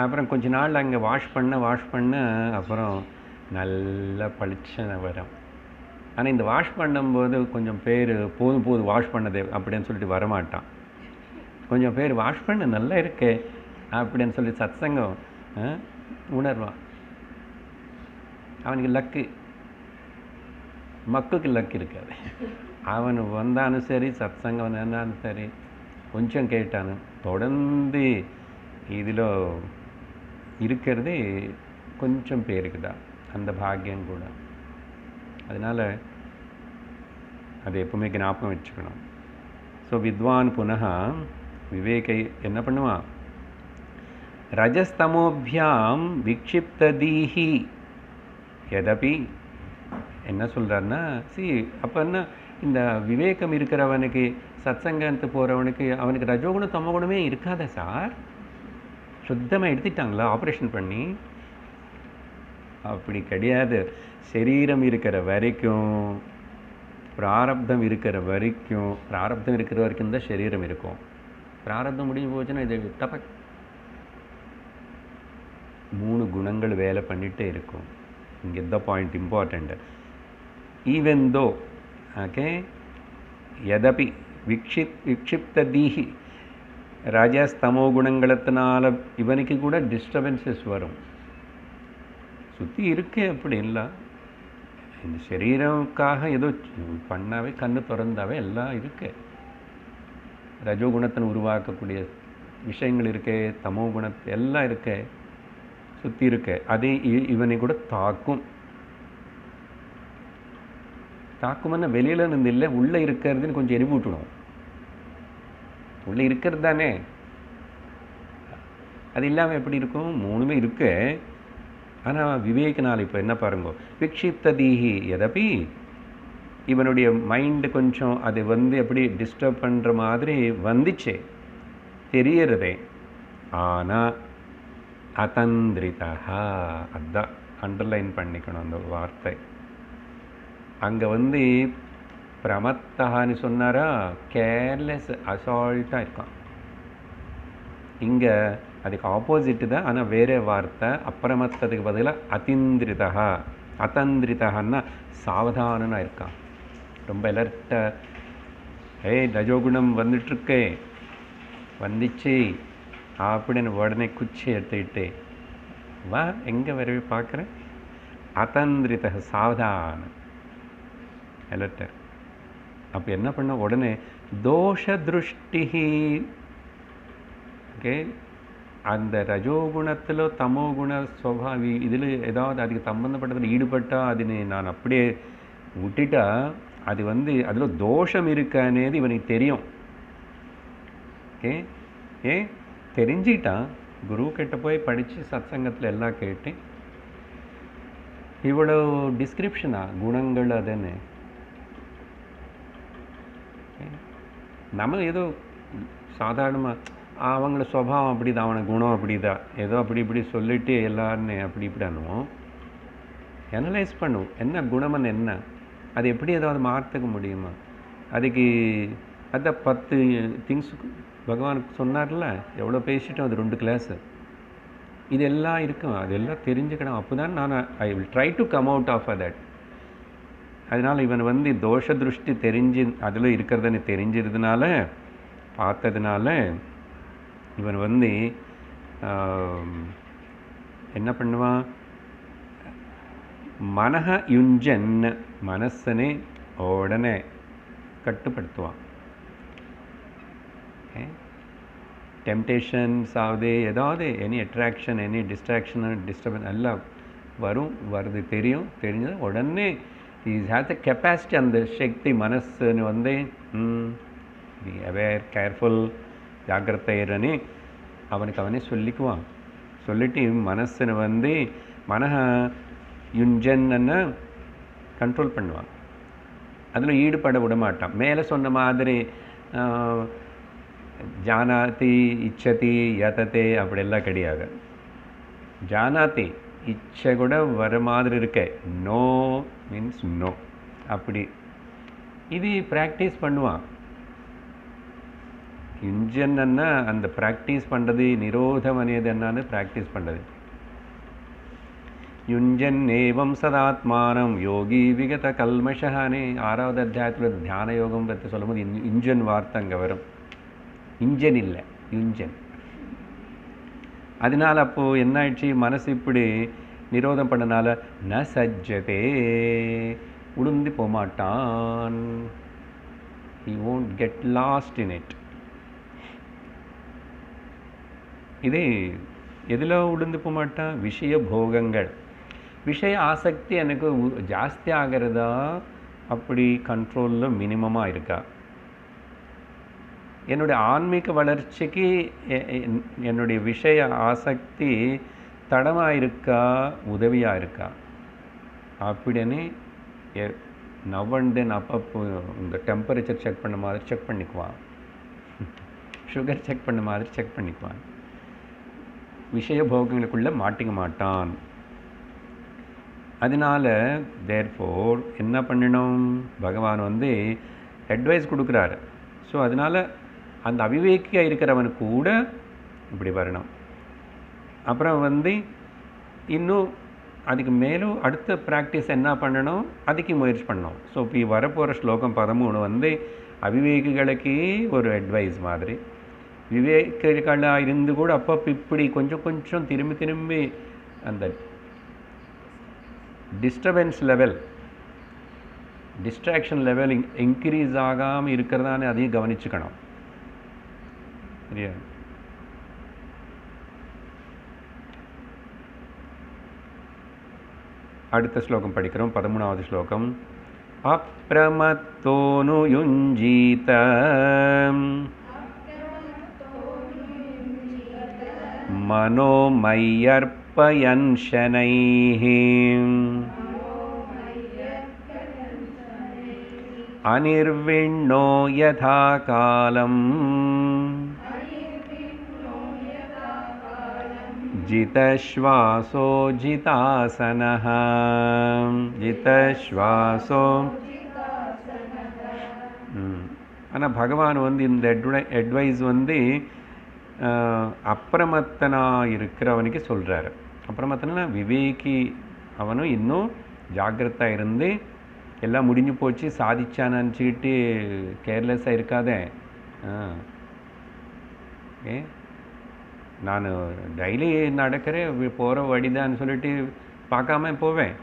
அப்புறம் கொஞ்ச நாள் அங்கே வாஷ் பண்ண அப்புறம் நல்ல பளிச்சனை வரும். ஆனால் இந்த வாஷ் பண்ணும்போது கொஞ்சம் பேர் போதும் வாஷ் பண்ணதே அப்படின்னு சொல்லிட்டு வரமாட்டான். கொஞ்சம் பேர் வாஷ் பண்ண நல்லா இருக்கே அப்படின்னு சொல்லி சத்சங்கம் உணர்வான். அவனுக்கு லக்கு, மக்குக்கு லக்கு இருக்காது. அவன் வந்தாலும் சரி, சத்சங்கம் வந்தாலும் சரி, கொஞ்சம் கேட்டானு தொடர்ந்து இதில் இருக்கிறது கொஞ்சம் பேருக்கு தான் அந்த பாக்கியம் கூட. அதனால் அது எப்பவுமே ஞாபகம் வச்சுக்கணும். ஸோ வித்வான் புனः விவேகை என்ன பண்ணுவான்? ரஜஸ்தமோபியாம் விக்ஷிப்ததீஹி யதபி என்ன சொல்கிறாருன்னா, அப்போ என்ன இந்த விவேகம் இருக்கிறவனுக்கு, சத்சங்கத்து போகிறவனுக்கு, அவனுக்கு ரஜோகுணம் தமோகுணமே இருக்காத சார்? சுத்தமாக எடுத்துட்டாங்களா ஆப்ரேஷன் பண்ணி? அப்படி கிடையாது. சரீரம் இருக்கிற வரைக்கும், பிராரப்தம் இருக்கிற வரைக்கும் தான் சரீரம் இருக்கும். பிராரப்தம் முடிஞ்சு போச்சுன்னா இது டபக் 3 குணங்கள் வேலை பண்ணிகிட்டே இருக்கும். இங்கே the point important. Even though okay யதபி விக்ஷிப்ததீஹி ராஜஸ்தமோ குணங்களத்தினால இவனுக்கு கூட டிஸ்டர்பன்சஸ் வரும். சுற்றி இருக்கு அப்படி இல்லை. இந்த சரீரக்காக ஏதோ பண்ணாவே கண்ணு திறந்தாவே எல்லாம் இருக்கு. ரஜோகுணத்தின் உருவாக்கக்கூடிய விஷயங்கள் இருக்கு, தமோ குணத்தை எல்லாம் இருக்கு, சுற்றி இருக்கு. அதே இவனை கூட தாக்கும்னா வெளியில் இருந்து இல்லை, உள்ளே இருக்கிறதுன்னு கொஞ்சம் எரிவு விட்டுடும். உள்ளே இருக்கிறது தானே, அது இல்லாமல் எப்படி இருக்கும்? 3மே இருக்கு. ஆனால் விவேகனால் இப்போ என்ன பாருங்க, விக்ஷிப்ததீஹி யதபி இவனுடைய மைண்டு கொஞ்சம் அது எப்படி டிஸ்டர்ப் பண்ணுற மாதிரி வந்துச்சே தெரியறதே. ஆனால் அதந்திரிதா, அதுதான் அண்டர்லைன் பண்ணிக்கணும் அந்த வார்த்தை. அங்கே பிரமத்தகான்னு சொன்னாரா, கேர்லெஸ் அசால்ட்டாக இருக்கான். இங்கே அதுக்கு ஆப்போசிட்டு தான், ஆனால் வேறு வார்த்தை. அப்பிரமத்ததுக்கு பதிலாக அதிந்திரிதா அத்தந்திரிதன்னா சாவதானனா இருக்கான், ரொம்ப அலர்ட்டாக. ஏய் ரஜோகுணம் வந்துட்டுருக்கே, வந்துச்சு அப்படின்னு உடனே குச்சி எடுத்துக்கிட்டு வா, எங்கே வரவே பார்க்குறேன். அத்தந்திரித சாவதான அலர்ட்டர். அப்போ என்ன பண்ண, உடனே தோஷ திருஷ்டி. ஓகே, அந்த ரஜோகுணத்தில் தமோகுண சுவாவி இதில் ஏதாவது அதுக்கு சம்பந்தப்பட்டதில் ஈடுபட்டால் அது நான் அப்படியே விட்டுட்டா அது அதில் தோஷம் இருக்கானேது இவனுக்கு தெரியும். ஓகே, தெரிஞ்சிட்டான். குரு கிட்ட போய் படித்து சத்சங்கத்தில் எல்லாம் கேட்டு இவ்வளோ டிஸ்கிரிப்ஷனா குணங்கள் அதுன்னு. நம்ம ஏதோ சாதாரணமாக அவங்கள சுபாவம் அப்படி தான், அவனை குணம் அப்படி தான், ஏதோ அப்படி இப்படி சொல்லிட்டு எல்லாருன்னு அப்படி இப்படி அனுவோம். அனலைஸ் பண்ணுவோம், என்ன குணம்னு என்ன, அது எப்படி ஏதாவது மாற்றுக்க முடியுமா. அதுக்கு அந்த 10 திங்ஸ் பகவானுக்கு சொன்னார்ல, எவ்வளோ பேசிட்டோம், அது 2 கிளாஸு. இதெல்லாம் இருக்கும், அதெல்லாம் தெரிஞ்சுக்கணும். அப்போ தான் நான் I will try to come out of that. அதனால் இவன் தோஷ திருஷ்டி தெரிஞ்சு அதில் இருக்கிறதுன்னு தெரிஞ்சதுனால பார்த்ததுனால இவன் என்ன பண்ணுவான், மனஹ யுஞ்சன், மனசனை உடனே கட்டுப்படுத்துவான். டெம்டேஷன்ஸ் ஆகுது, ஏதாவது any attraction, any distraction, disturbance எல்லாம் வருது தெரியும். தெரிஞ்சது உடனே இஸ் ஹேஸ் த கெப்பாசிட்டி, அந்த சக்தி மனசுன்னு பி அவேர், கேர்ஃபுல், ஜாக்கிரதையரன்னு அவனுக்கு அவனே சொல்லிக்குவான். சொல்லிட்டு மனசுன்னு மனஹ யுஞ்சன்னு கண்ட்ரோல் பண்ணுவான். அதில் ஈடுபட விட மாட்டான். மேலே சொன்ன மாதிரி ஜானாதி இச்சதி யததே அப்படியெல்லாம் கிடையாது. ஜானாதி இச்சை கூட வர மாதிரி இருக்க, நோ மீன்ஸ் நோ அப்படி. இது ப்ராக்டிஸ் பண்ணுவான். யுஞ்சன்னா அந்த ப்ராக்டிஸ் பண்ணுறது, நிரோதம் అనేది என்னன்னு ப்ராக்டிஸ் பண்ணுறது. யுஞ்சன் ஏவம் சதாத்மானம் யோகி விகத கல்மஷானே 6வது அத்தியாயத்தில் தியான யோகம் பற்றி சொல்லும்போது இஞ்சன் வார்த்தை அங்கே வரும். இஞ்சன் இல்லை, யுஞ்சன். அதனால் அப்போது என்ன ஆயிடுச்சு, மனசு இப்படி நிரோதம் பண்ணனால ந சஜ்ஜதே, உளுந்து போகமாட்டான். he won't get lost in it. இது எதில் உளுந்து போகமாட்டான், விஷய போகங்கள், விஷய ஆசக்தி எனக்கு ஜாஸ்தி ஆகிறதா அப்படி கண்ட்ரோலில் மினிமமாக இருக்கா. என்னுடைய ஆன்மீக வளர்ச்சிக்கு என்னுடைய விஷய ஆசக்தி தடமாக இருக்கா, உதவியாக இருக்கா அப்படின்னு நவ் அண்ட் தென் அப்பப்போ இந்த டெம்பரேச்சர் செக் பண்ண மாதிரி செக் பண்ணிக்குவான், சுகர் செக் பண்ண மாதிரி செக் பண்ணிக்குவான். விஷய போகங்களுக்குள்ளே மாட்டிக்க மாட்டான். அதனால் தேர்ஃபோர் என்ன பண்ணணும், பகவான் அட்வைஸ் கொடுக்குறாரு. ஸோ அதனால் அந்த அவிவேக்கியாக இருக்கிறவனுக்கு கூட இப்படி வரணும். அப்புறம் இன்னும் அதுக்கு மேலும் அடுத்த ப்ராக்டிஸ் என்ன பண்ணணும், அதுக்கு முயற்சி பண்ணணும். ஸோ இப்போ வரப்போகிற ஸ்லோகம் 13 அவிவேகிகளுக்கு ஒரு அட்வைஸ் மாதிரி. விவேகிகளாக இருந்து கூட அப்பப்போ இப்படி கொஞ்சம் கொஞ்சம் திரும்பி அந்த disturbance level, distraction level increase ஆகாமல் இருக்கிறதானே அதையும் கவனிச்சுக்கணும். சரியா? அடுத்த ஸ்லோகம் படிக்கிறோம், 13வது ஸ்லோகம். அப்ரமத்தோனு யுஞ்சீத மனோமய்யர்ப்பயன் ஷனைஹ அனிர்விண்ணோ யதா காலம் ஜிதஸ்வாசோ ஜிதாசனஹ. ஜிதஸ்வாசோ. ஆனால் பகவான் இந்த அட்வைஸ் அப்பிரமத்தனாக இருக்கிறவனுக்கு சொல்கிறாரு. அப்பிரமத்தனா விவேகி, அவனும் இன்னும் ஜாக்கிரதையாக இருந்து எல்லாம் முடிஞ்சு போச்சு சாதிச்சான்னு நினச்சிக்கிட்டு கேர்லெஸ்ஸாக இருக்காதே. ஓகே, நான் டெய்லி நடக்கிறேன், போகிற வழிதான்னு சொல்லிட்டு பார்க்காம போவேன்.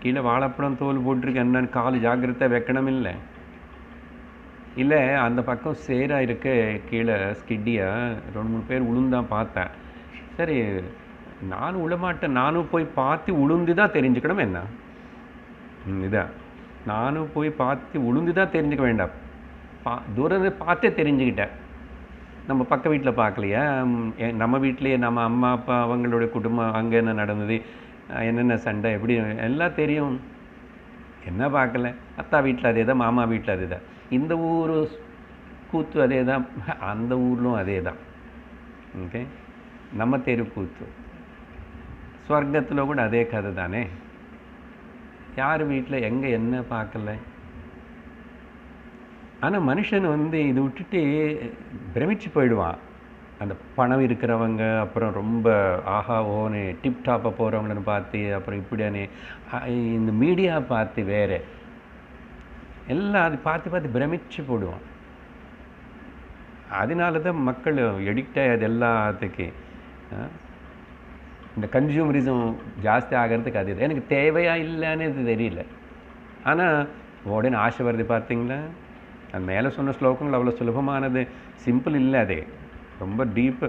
கீழே வாழைப்பழம் தோல் போட்டிருக்கு, என்னன்னு கால் ஜாக்கிரதை வைக்கணும் இல்லை. இல்லை அந்த பக்கம் சேராக இருக்க கீழே ஸ்கிட்டியாக 2-3 பேர் உளுந்தான் பார்த்தேன். சரி நானும் உழமாட்டேன், நானும் போய் பார்த்து உளுந்து தான் தெரிஞ்சுக்கணும் என்ன. இதான் நானும் போய் பார்த்து உளுந்து தான் தெரிஞ்சுக்க வேண்டாம், தூரம் பார்த்தே தெரிஞ்சுக்கிட்டேன். நம்ம பக்க வீட்டில் பார்க்கலையா, நம்ம வீட்லேயே நம்ம அம்மா அப்பா அவங்களுடைய குடும்பம் அங்கே என்ன நடந்தது, என்னென்ன சண்டை எப்படி எல்லாம் தெரியும். என்ன பார்க்கல, அத்தா வீட்டில் அதே தான், மாமா வீட்டில் அதே தான், இந்த ஊர் கூத்து அதே தான், அந்த ஊர்லும் அதே தான். ஓகே, நம்ம தெரு கூத்து ஸ்வர்க்கத்தில் கூட அதே கதை தானே. யார் வீட்டில் எங்கே என்ன பார்க்கல. ஆனால் மனுஷன் இது விட்டுட்டு பிரமிச்சு போயிடுவான். அந்த பணம் இருக்கிறவங்க அப்புறம் ரொம்ப ஆஹா ஓனே டிப்டாப்பாக போகிறவங்களன்னு பார்த்து, அப்புறம் இப்படியானே இந்த மீடியா பார்த்து வேறு எல்லாம் அது பார்த்து பார்த்து பிரமிச்சு போடுவான். அதனால தான் மக்கள் எடிக்டாக அது எல்லாத்துக்கு இந்த கன்சியூமரிசம் ஜாஸ்தி ஆகிறதுக்கு அது எனக்கு தேவையா இல்லைன்னு இது தெரியல. ஆனால் உடனே ஆசை வருது பார்த்தீங்களா. அது மேலே சொன்ன ஸ்லோகங்கள் அவ்வளோ சுலபமானது, சிம்பிள் இல்லை, அதே ரொம்ப டீப்பு.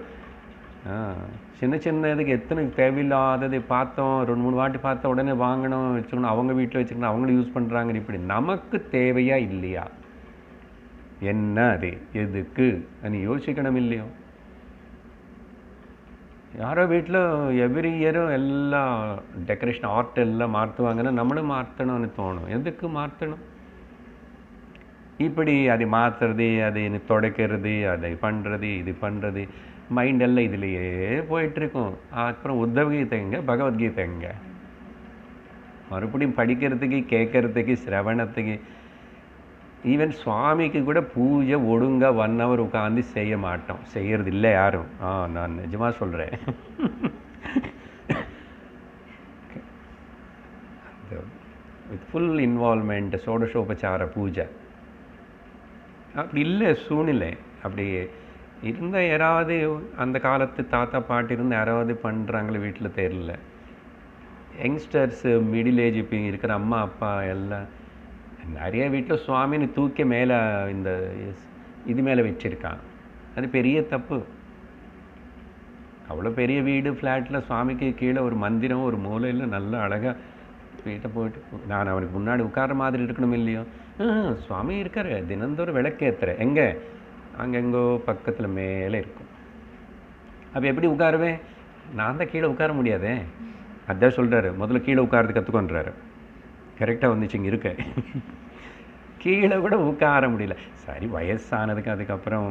சின்ன சின்ன இதுக்கு எத்தனை தேவையில்லாதது பார்த்தோம், 2-3 வாட்டி பார்த்தா உடனே வாங்கணும் வச்சுக்கணும், அவங்க வீட்டில் வச்சுக்கணும், அவங்களும் யூஸ் பண்ணுறாங்க. இப்படி நமக்கு தேவையா இல்லையா, என்ன அது எதுக்கு நீ யோசிக்கணும் இல்லையோ. யாரோ வீட்டில் எவ்ரி இயரும் எல்லாம் டெக்கரேஷன் ஆர்ட் எல்லாம் மாற்றுவாங்கன்னா நம்மளும் மாற்றணும்னு தோணும். எதுக்கு மாற்றணும்? இப்படி அதை மாற்றுறது, அதை துடைக்கிறது, அதை பண்ணுறது, இது பண்ணுறது, மைண்டெல்லாம் இதுலேயே போயிட்டுருக்கும். அப்புறம் உத்தவகீதை எங்க, பகவத்கீதை எங்க, மறுபடியும் படிக்கிறதுக்கு, கேட்கறதுக்கு, சிரவணத்துக்கு. ஈவன் சுவாமிக்கு கூட பூஜை ஒழுங்காக 1 hour உட்காந்து செய்ய மாட்டோம், செய்கிறது இல்லை யாரும். நான் நிஜமாக சொல்கிறேன். வித் ஃபுல் இன்வால்மெண்ட் சோடசோபச்சார பூஜை அப்படி இல்லை சூழ்நிலை. அப்படி இருந்தால் யாராவது அந்த காலத்து தாத்தா பாட்டி இருந்து யாராவது பண்ணுறாங்களே வீட்டில் தெரியல. யங்ஸ்டர்ஸு, மிடில் ஏஜ் இப்போ இருக்கிற அம்மா அப்பா எல்லாம் நிறைய வீட்டில் சுவாமின்னு தூக்கி மேலே இந்த இது மேலே வச்சுருக்காங்க. அது பெரிய தப்பு. அவ்வளோ பெரிய வீடு ஃப்ளாட்டில் சுவாமிக்கு கீழே ஒரு மந்திரம் ஒரு மூலையில் நல்லா அழகாக வீட்டை போயிட்டு நான் அவனுக்கு முன்னாடி உட்கார மாதிரி இருக்கணும் இல்லையோ. சுவாமி இருக்கார், தினந்தோறும் விளக்கேற்றுறேன். எங்கே? அங்கெங்கோ பக்கத்தில் மேலே இருக்கும். அப்போ எப்படி உட்காருவேன்? நான் தான் கீழே உட்கார முடியாதே. அதான் சொல்கிறாரு, முதல்ல கீழே உட்காரது கற்றுக்கொன்றாரு. கரெக்டாக வந்துச்சு, இங்கே இருக்க கீழே கூட உட்கார முடியல. சரி வயசானதுக்கு அதுக்கப்புறம்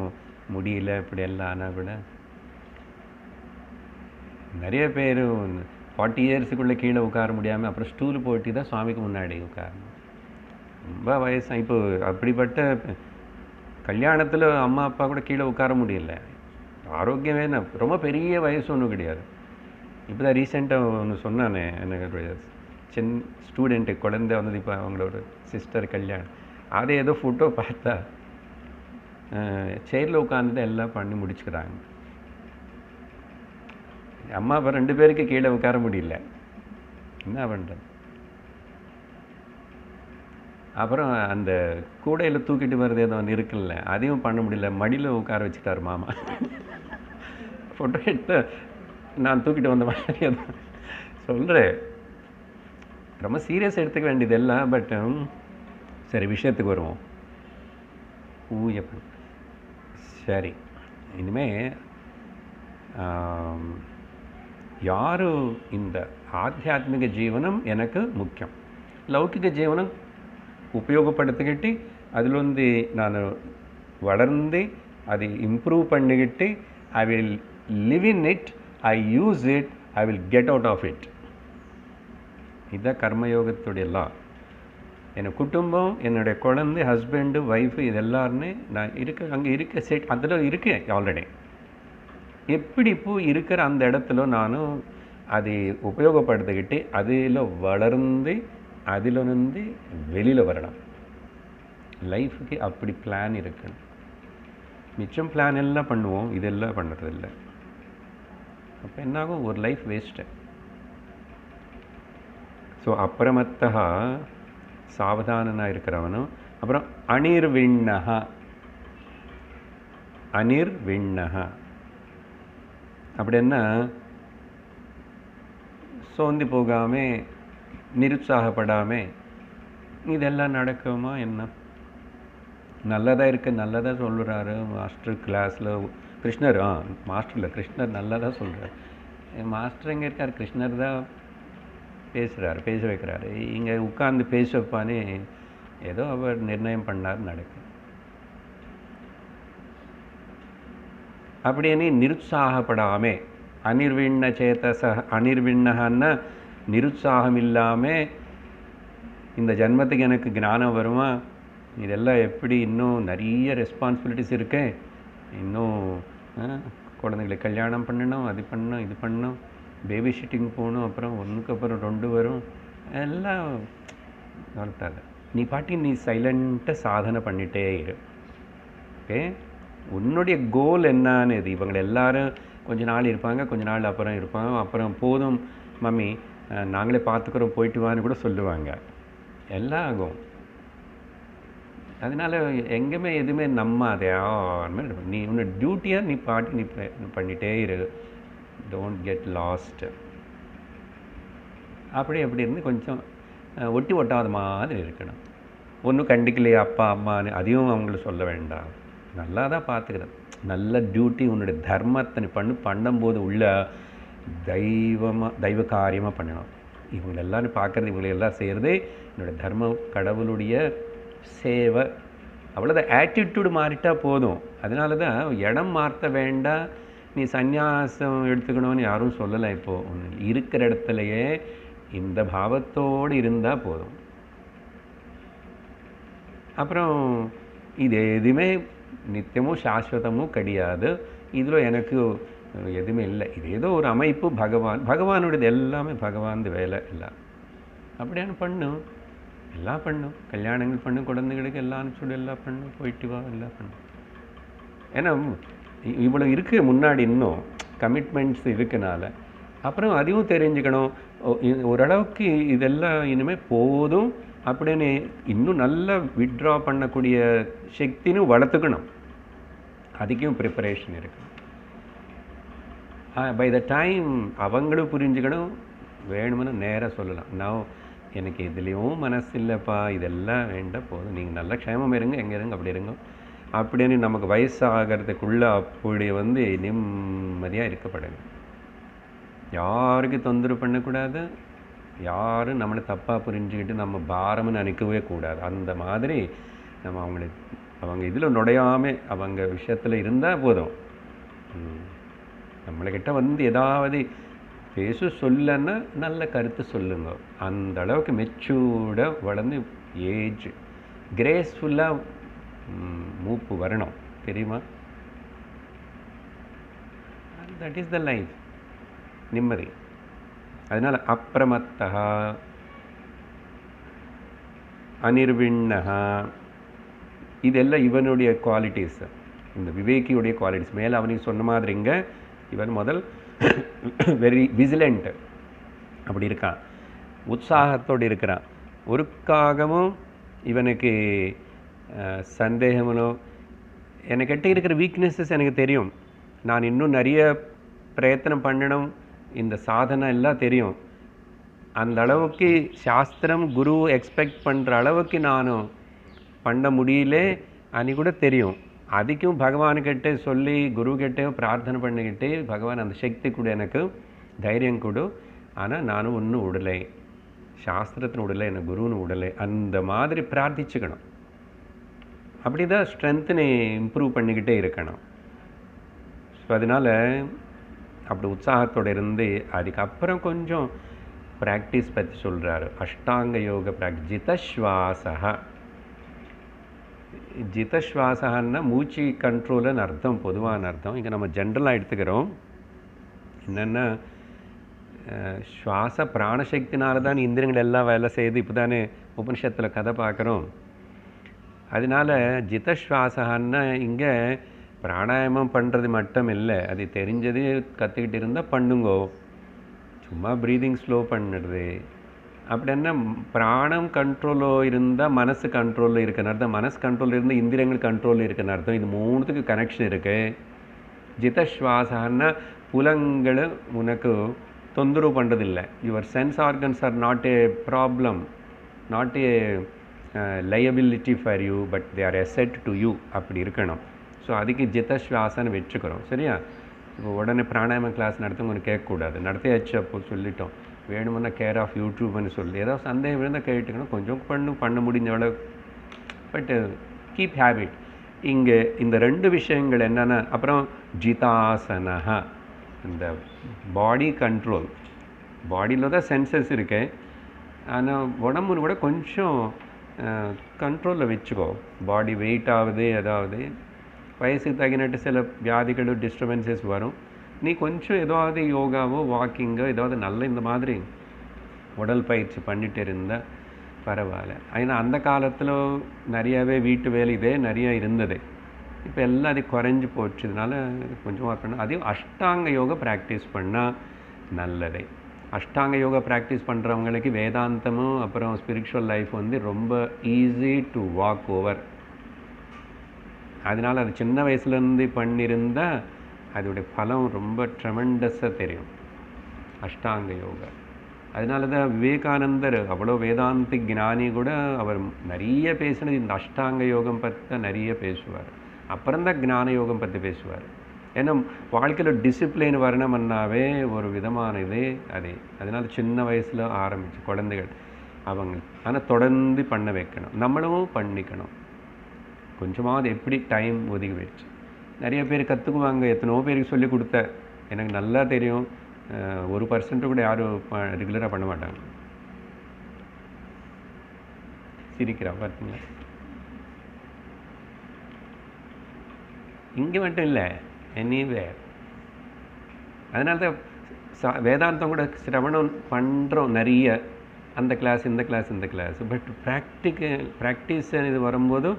முடியல இப்படி எல்லாம். ஆனால் கூட நிறைய பேர் 40 இயர்ஸுக்குள்ளே கீழே உட்கார முடியாமல் அப்புறம் ஸ்டூல் போட்டு தான் சுவாமிக்கு முன்னாடி உட்காரணும். ரொம்ப வயசாக இப்போ அப்படிப்பட்ட கல்யாணத்தில் அம்மா அப்பா கூட கீழே உட்கார முடியல. ஆரோக்கியமே ரொம்ப பெரிய வயசு ஒன்றும் கிடையாது. இப்போ தான் ரீசெண்டாக ஒன்று சொன்னானே, எனக்கு சின்ன ஸ்டூடெண்ட்டு குழந்தை வந்தது, இப்போ அவங்களோட சிஸ்டர் கல்யாணம். அதே ஏதோ ஃபோட்டோ பார்த்தா சேரில் உட்காந்துட்டு எல்லாம் பண்ணி முடிச்சுக்கிறாங்க. அம்மா அப்பா 2 பேருக்கு கீழே உட்கார முடியல, என்ன பண்ணுறது? அப்புறம் அந்த கூடையில் தூக்கிட்டு வர்றது ஏதோ ஒன்று இருக்குல்ல, அதையும் பண்ண முடியல, மடியில் உட்கார வச்சுட்டார் மாமா. ஃபோட்டோ எடுத்து நான் தூக்கிட்டு வந்த மாதிரி அதான் சொல்கிறேன். ரொம்ப சீரியஸ் எடுத்துக்க வேண்டியது எல்லாம். பட் சரி, விஷயத்துக்கு வருவோம். பூஜை சரி. இனிமேல் யாரும் இந்த ஆத்தியாத்மிக ஜீவனம் எனக்கு முக்கியம், லௌகிக ஜீவனம் உபயோகப்படுத்திக்கிட்டு அதில் நான் வளர்ந்து அதை இம்ப்ரூவ் பண்ணிக்கிட்டு I will live in it, I use it, I will get out of it. இதுதான் கர்மயோகத்துடைய லா. என் குடும்பம், என்னுடைய குழந்தை, ஹஸ்பண்டு, ஒய்ஃபு, இது எல்லாருமே நான் அங்கே இருக்க செட் அதில் இருக்கேன் ஆல்ரெடி. எப்படி இப்போ இருக்கிற அந்த இடத்துல நானும் அதை உபயோகப்படுத்திக்கிட்டு அதில் வளர்ந்து அதிலிருந்து வெளியில் வரணும். லைஃபுக்கு அப்படி பிளான் இருக்கணும். மிச்சம் பிளான் எல்லாம் பண்ணுவோம், இதெல்லாம் பண்ணுறதில்ல. அப்போ என்னாகும், ஒரு லைஃப் வேஸ்ட்டு. ஸோ அப்புறமத்தா சாவதானனாக இருக்கிறவனும். அப்புறம் அனிர்விண்ணஹா. அனிர்விண்ணஹா அப்படின்னா சோர்ந்து போகாமல், நிருத்சாகப்படாமல் இதெல்லாம் நடக்குமா என்ன? நல்லதாக இருக்க, நல்லதாக சொல்கிறாரு மாஸ்டர் கிளாஸில். கிருஷ்ணர் மாஸ்டரில் கிருஷ்ணர் நல்லதாக சொல்கிறார். மாஸ்டர் எங்கே இருக்கார்? கிருஷ்ணர் தான் பேசுகிறார், பேச வைக்கிறாரு. இங்கே உட்கார்ந்து பேச வைப்பானே, ஏதோ அவர் நிர்ணயம் பண்ணார் நடக்கும். அப்படின்னு நிருத்சாகப்படாமே, அனிர்விண்ண சேதச. அனிர்விண்ணன்னா நிருத்சாகம் இல்லாமல், இந்த ஜன்மத்துக்கு எனக்கு ஞானம் வருமா, இதெல்லாம் எப்படி, இன்னும் நிறைய ரெஸ்பான்சிபிலிட்டிஸ் இருக்கு, இன்னும் குழந்தைங்களுக்கு கல்யாணம் பண்ணணும், அது பண்ணணும், இது பண்ணணும், பேபி ஷிட்டிங் போகணும், அப்புறம் ஒன்றுக்கு அப்புறம் 2 வரும், எல்லாம் வளர்த்தாது. நீ பாட்டி நீ சைலண்ட்டாக சாதனை பண்ணிகிட்டே இரு. ஓகே, உன்னுடைய கோல் என்னான்னு? இது இவங்க எல்லாரும் கொஞ்ச நாள் இருப்பாங்க, கொஞ்ச நாள் அப்புறம் இருப்பாங்க, அப்புறம் போதும் மம்மி நாங்களே பார்த்துக்குறோம் போயிட்டு வான்னு கூட சொல்லுவாங்க. எல்லாம் ஆகும். அதனால் எங்கேயுமே எதுவுமே நம்பாதே. நீ உன்னோட டியூட்டியாக நீ பாட்டி நீ பண்ணிகிட்டே இரு. Don't get lost. அப்படி அப்படி இருந்து கொஞ்சம் ஒட்டி ஒட்டாத மாதிரி இருக்கணும். ஒன்றும் கண்டிக்கலையே அப்பா அம்மான்னு அதையும் அவங்கள சொல்ல வேண்டாம். நல்லா தான் பார்த்துக்கிறேன். நல்ல டியூட்டி உன்னுடைய தர்மத்தை நீ பண்ணும்போது உள்ள தெய்வ காரியமாக பண்ணணும். இவங்களெல்லாம் பார்க்குறது, இவங்களெல்லாம் செய்கிறது என்னோடய தர்மம், கடவுளுடைய சேவை. அவ்வளோதான். ஆட்டிடியூடு மாறிட்டா போதும். அதனால தான் இடம் மாற்ற வேண்டாம், நீ சந்நியாசம் எடுத்துக்கணும்னு யாரும் சொல்லலை. இப்போது ஒன்று இருக்கிற இடத்துலையே இந்த பாவத்தோடு இருந்தால் போதும். அப்புறம் இது எதுவுமே நித்தியமும் சாஸ்வதமும் கிடையாது. இதில் எனக்கு எதுவுமே இல்லை. இது ஏதோ ஒரு அமைப்பு. பகவானுடையது எல்லாமே பகவான் வேலை எல்லாம். அப்படியான பண்ணும், எல்லாம் பண்ணும். கல்யாணங்கள் பண்ணும், குழந்தைகளுக்கு எல்லாம் சொல்லி எல்லாம் பண்ணும், போயிட்டு வா எல்லாம் பண்ணும். ஏன்னா இவ்வளோ இருக்குது முன்னாடி, இன்னும் கமிட்மெண்ட்ஸ் இருக்கனால. அப்புறம் அதையும் தெரிஞ்சுக்கணும். ஓரளவுக்கு இதெல்லாம் இனிமேல் போதும் அப்படின்னு இன்னும் நல்லா வித்ட்ரா பண்ணக்கூடிய சக்தின்னு வளர்த்துக்கணும். அதுக்கும் ப்ரிப்பரேஷன் இருக்கணும். பை த டைம் அவங்களும் புரிஞ்சுக்கணும். வேணும்னு நேராக சொல்லலாம், நான் எனக்கு இதுலேயும் மனசு இல்லைப்பா, இதெல்லாம் வேண்டாம், போதும், நீங்கள் நல்லா க்ஷேமம் இருங்க, எங்கே இருங்க, அப்படி இருங்க அப்படின்னு நமக்கு வயசாகிறதுக்குள்ளே அப்படி நிம்மதியாக இருக்கப்படுங்க. யாருக்கும் தொந்தரவு பண்ணக்கூடாது, யாரும் நம்மளை தப்பாக புரிஞ்சுக்கிட்டு நம்ம பாரம்னு நினைக்கவே கூடாது. அந்த மாதிரி நம்ம அவங்க இதில் நுழையாமல் அவங்க விஷயத்தில் இருந்தால் போதும். நம்மள்கிட்ட ஏதாவது பேச சொல்லன்னா நல்ல கருத்து சொல்லுங்க. அந்த அளவுக்கு மெச்சூர்டாக வளர்ந்து ஏஜ் கிரேஸ்ஃபுல்லாக மூப்பு வரணும், தெரியுமா? தட் இஸ் த லைஃப், நிம்மதி. அதனால் அப்ரமத்தா அனிர்விண்ணஹா இதெல்லாம் இவனுடைய குவாலிட்டிஸ், இந்த விவேகியுடைய குவாலிட்டிஸ். மேலே அவனுக்கு சொன்ன மாதிரிங்க இவன் முதல் வெரி விஜிலண்ட் அப்படி இருக்கான், உற்சாகத்தோடு இருக்கிறான். ஒருக்காகவும் இவனுக்கு சந்தேகமோ, எனக்கிட்ட இருக்கிற வீக்னஸஸ் எனக்கு தெரியும், நான் இன்னும் நிறைய பிரயத்தனம் பண்ணணும், இந்த சாதனை எல்லாம் தெரியும், அந்த அளவுக்கு சாஸ்திரம் குரு எக்ஸ்பெக்ட் பண்ணுற அளவுக்கு நானும் பண்ண முடியல அனி கூட தெரியும். அதுக்கும் பகவான்கிட்ட சொல்லி குருக்கிட்ட பிரார்த்தனை பண்ணிக்கிட்டு, பகவான் அந்த சக்தி கூட எனக்கு தைரியம் கொடு, ஆனால் நானும் ஒன்றும் விடலை, சாஸ்திரத்தின் விடலை, எனக்கு குருன்னு விடலை, அந்த மாதிரி பிரார்த்திச்சுக்கணும். அப்படி தான் ஸ்ட்ரென்த்துன்னு இம்ப்ரூவ் பண்ணிக்கிட்டே இருக்கணும். ஸோ அதனால் அப்படி உற்சாகத்தோடு இருந்து அதுக்கப்புறம் கொஞ்சம் ப்ராக்டிஸ் பற்றி சொல்கிறாரு. அஷ்டாங்க யோக ப்ராக்டிஸ். ஜிதஸ்வாசா, ஜிதஸ்வாசன்னா மூச்சு கண்ட்ரோலுன்னு அர்த்தம், பொதுவான அர்த்தம். இங்கே நம்ம ஜென்ரலாக எடுத்துக்கிறோம். என்னென்னா சுவாச பிராணசக்தினால தான் இந்திரியங்கள் எல்லாம் வேலை செய்யுது. இப்போ தானே உபனிஷத்தில் கதை பார்க்குறோம். அதனால ஜிதஸ்வாசன்னா இங்கே பிராணாயாமம் பண்ணுறது மட்டும் இல்லை, அது தெரிஞ்சது கற்றுக்கிட்டு இருந்தால் பண்ணுங்கோ. சும்மா ப்ரீதிங் ஸ்லோ பண்ணுறது அப்படின்னா பிராணம் கண்ட்ரோலில் இருந்தால் மனசு கண்ட்ரோலில் இருக்குன்னு அர்த்தம், மனசு கண்ட்ரோலில் இருந்தால் இந்திரியங்கள் கண்ட்ரோலில் இருக்குன்னு அர்த்தம். இது மூணுத்துக்கு கனெக்ஷன் இருக்குது. ஜிதஸ்வாசன்னா புலங்களை உனக்கு தொந்தரவு பண்ணுறதில்லை. Your sense organs are not a problem, not a liability for you, but they are asset to you. அப்படி இருக்கணும். ஸோ அதுக்கு ஜிதஸ்வாசன்னு வச்சுக்கிறோம். சரியா? இப்போ உடனே பிராணாயாம கிளாஸ் நடத்தவங்க கேட்கக்கூடாது, நடத்தியாச்சு அப்போ சொல்லிட்டோம். வேணுமுன்னா கேர் ஆஃப் யூடியூப்னு சொல்லி ஏதாவது சந்தேகம் இருந்தால் கேட்டுக்கணும். கொஞ்சம் பண்ண முடிஞ்ச அளவு, பட் கீப் ஹேபிட். இங்கே இந்த 2 விஷயங்கள் என்னென்னா, அப்புறம் ஜிதாசனஹ, இந்த பாடி கண்ட்ரோல். பாடியில் தான் சென்சஸ் இருக்கு, ஆனால் உடம்புன்னு கூட கொஞ்சம் கண்ட்ரோலில் வச்சுக்கோ. பாடி வெயிட் ஆகுது, அதாவது வயசுக்கு தகினட்டு சில வியாதிகளும் டிஸ்டர்பன்சஸ் வரும். நீ கொஞ்சம் ஏதாவது யோகாவோ வாக்கிங்கோ ஏதாவது நல்ல இந்த மாதிரி உடல் பயிற்சி பண்ணிட்டு இருந்தால் பரவாயில்ல. ஏன்னா அந்த காலத்தில் நிறையாவே வீட்டு வேலை இதே நிறைய இருந்தது. இப்போ எல்லாம் அது குறைஞ்சி போச்சதுனால கொஞ்சம் ஒர்க் பண்ணால் அதையும் அஷ்டாங்க யோகா ப்ராக்டிஸ் பண்ணால் நல்லது. அஷ்டாங்க யோகா ப்ராக்டிஸ் பண்ணுறவங்களுக்கு வேதாந்தமும் அப்புறம் ஸ்பிரிச்சுவல் லைஃப் வந்து ரொம்ப ஈஸி டு வாக் ஓவர். அதனால் அது சின்ன வயசுலேருந்து பண்ணியிருந்தால் அதோடைய பலம் ரொம்ப ட்ரெமெண்டஸாக தெரியும், அஷ்டாங்க யோகா. அதனால தான் விவேகானந்தர் அவ்வளோ வேதாந்திக் ஞானி கூட அவர் நிறைய பேசினது இந்த அஷ்டாங்க யோகம் பற்றி தான் நிறைய பேசுவார். அப்புறம்தான் ஞான யோகம் பற்றி பேசுவார். ஏன்னா வாழ்க்கையில் டிசிப்ளின் வரணும்னாவே ஒரு விதமான இதே அதே. அதனால் சின்ன வயசில் ஆரம்பித்து குழந்தைகள் அவங்க ஆனால் தொடர்ந்து பண்ண வைக்கணும், நம்மளும் பண்ணிக்கணும். கொஞ்சமாவது எப்படி டைம் ஒதுக்கி வச்சு நிறைய பேர் கற்றுக்குவாங்க. எத்தனோ பேருக்கு சொல்லி கொடுத்த எனக்கு நல்லா தெரியும், 1% கூட யாரும் ரெகுலராக பண்ண மாட்டாங்க. சிரிக்கிறா பார்த்தீங்களா? இங்கே மட்டும் இல்லை, எனிவேர். அதனால தான் வேதாந்தம் கூட சிரவணம் பண்ணுறோம் நிறைய, அந்த கிளாஸ் இந்த கிளாஸ் இந்த கிளாஸ். பட் ப்ராக்டிஸ் இது வரும்போது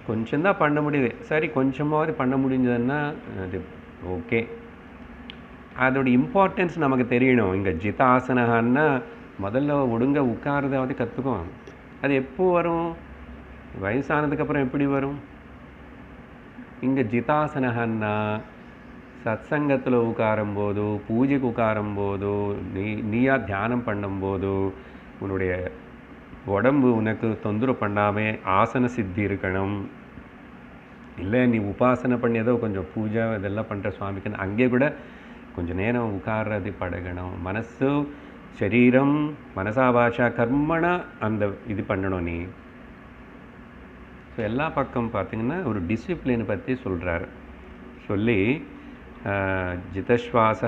கொஞ்சம் தான் பண்ண முடியுது. சரி, கொஞ்சமாவது பண்ண முடிஞ்சதுன்னா அது ஓகே. அதோட இம்பார்ட்டன்ஸ் நமக்கு தெரியணும். இங்கே ஜிதாசனஹான்னா முதல்ல ஒழுங்க உட்காரதாவது கற்றுக்கும். அது எப்போ வரும்? வயசானதுக்கப்புறம் எப்படி வரும்? இங்கே ஜிதாசனஹான்னா சத்சங்கத்தில் உட்காரும்போது, பூஜைக்கு உட்காரும்போது, நீயா தியானம் பண்ணும்போது உன்னுடைய உடம்பு உனக்கு தொந்தரவு பண்ணாமல் ஆசன சித்தி இருக்கணும். இல்லை நீ உபாசனை பண்ணி ஏதோ கொஞ்சம் பூஜை இதெல்லாம் பண்ணுற சுவாமிக்குன்னு அங்கே கூட கொஞ்சம் நேரம் உட்கார்றது பழகணும். மனசு சரீரம் மனசா பாஷா கர்மனா அந்த இது பண்ணணும் நீ. ஸோ எல்லா பக்கம் பார்த்திங்கன்னா ஒரு டிசிப்ளினை பற்றி சொல்கிறார். சொல்லி ஜிதஸ்வாச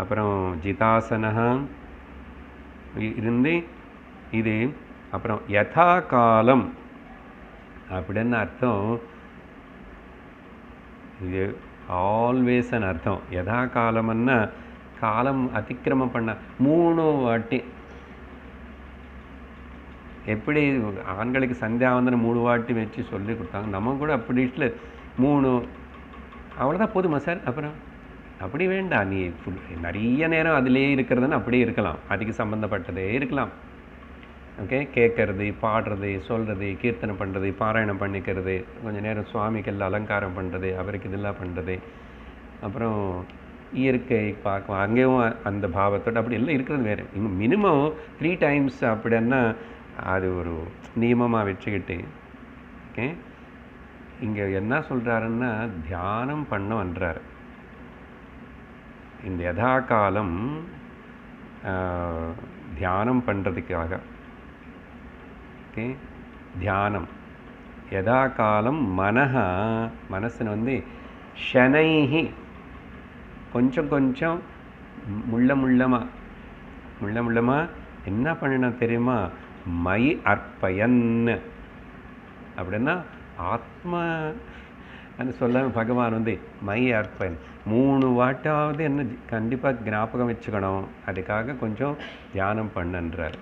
அப்புறம் ஜிதாசனஹ இருந்து இது அப்புறம் யதா காலம் அப்படின்னு அர்த்தம். இது ஆல்வேஸ்ன்னு அர்த்தம். யதா காலம்னா காலம் அதிக்கிரமம் பண்ண 3 வாட்டி. எப்படி ஆண்களுக்கு சந்தியாவந்தனம் 3 வாட்டி வச்சு சொல்லி கொடுத்தாங்க, நம்ம கூட அப்படி 3 அவ்வளோதான் போதுமா சார்? அப்புறம் அப்படி வேண்டாம், நீ நிறைய நேரம் அதிலே இருக்கிறதுன்னு அப்படியே இருக்கலாம், அதுக்கு சம்மந்தப்பட்டதே இருக்கலாம். ஓகே, கேட்கறது, பாடுறது, சொல்கிறது, கீர்த்தனை பண்ணுறது, பாராயணம் பண்ணிக்கிறது, கொஞ்சம் நேரம் சுவாமிக்கெல்லாம் அலங்காரம் பண்ணுறது, அவருக்கு இதெல்லாம் பண்ணுறது, அப்புறம் இயற்கை பார்க்க அங்கேயும் அந்த பாவத்தோடு அப்படி எல்லாம் இருக்கிறது வேறு. இங்கே மினிமம் 3 times அப்படின்னா அது ஒரு நியமமாக வச்சுக்கிட்டு. ஓகே, இங்கே என்ன சொல்கிறாருன்னா தியானம் பண்ண வந்தார். இந்த யதா காலம் தியானம் பண்ணுறதுக்காக. ஓகே, தியானம் யதா காலம் மனசுன்னு வந்து ஷனைஹி கொஞ்சம் கொஞ்சம் முள்ளமாக என்ன பண்ணணும் தெரியுமா? மயி அர்ப்பயன் அப்படின்னா ஆத்மா சொல்ல பகவான் வந்து மயி அர்ப்பயன் 3 வாட்டாவது என்ன கண்டிப்பாக ஞாபகம் வச்சுக்கணும், அதுக்காக கொஞ்சம் தியானம் பண்ணுன்றார்.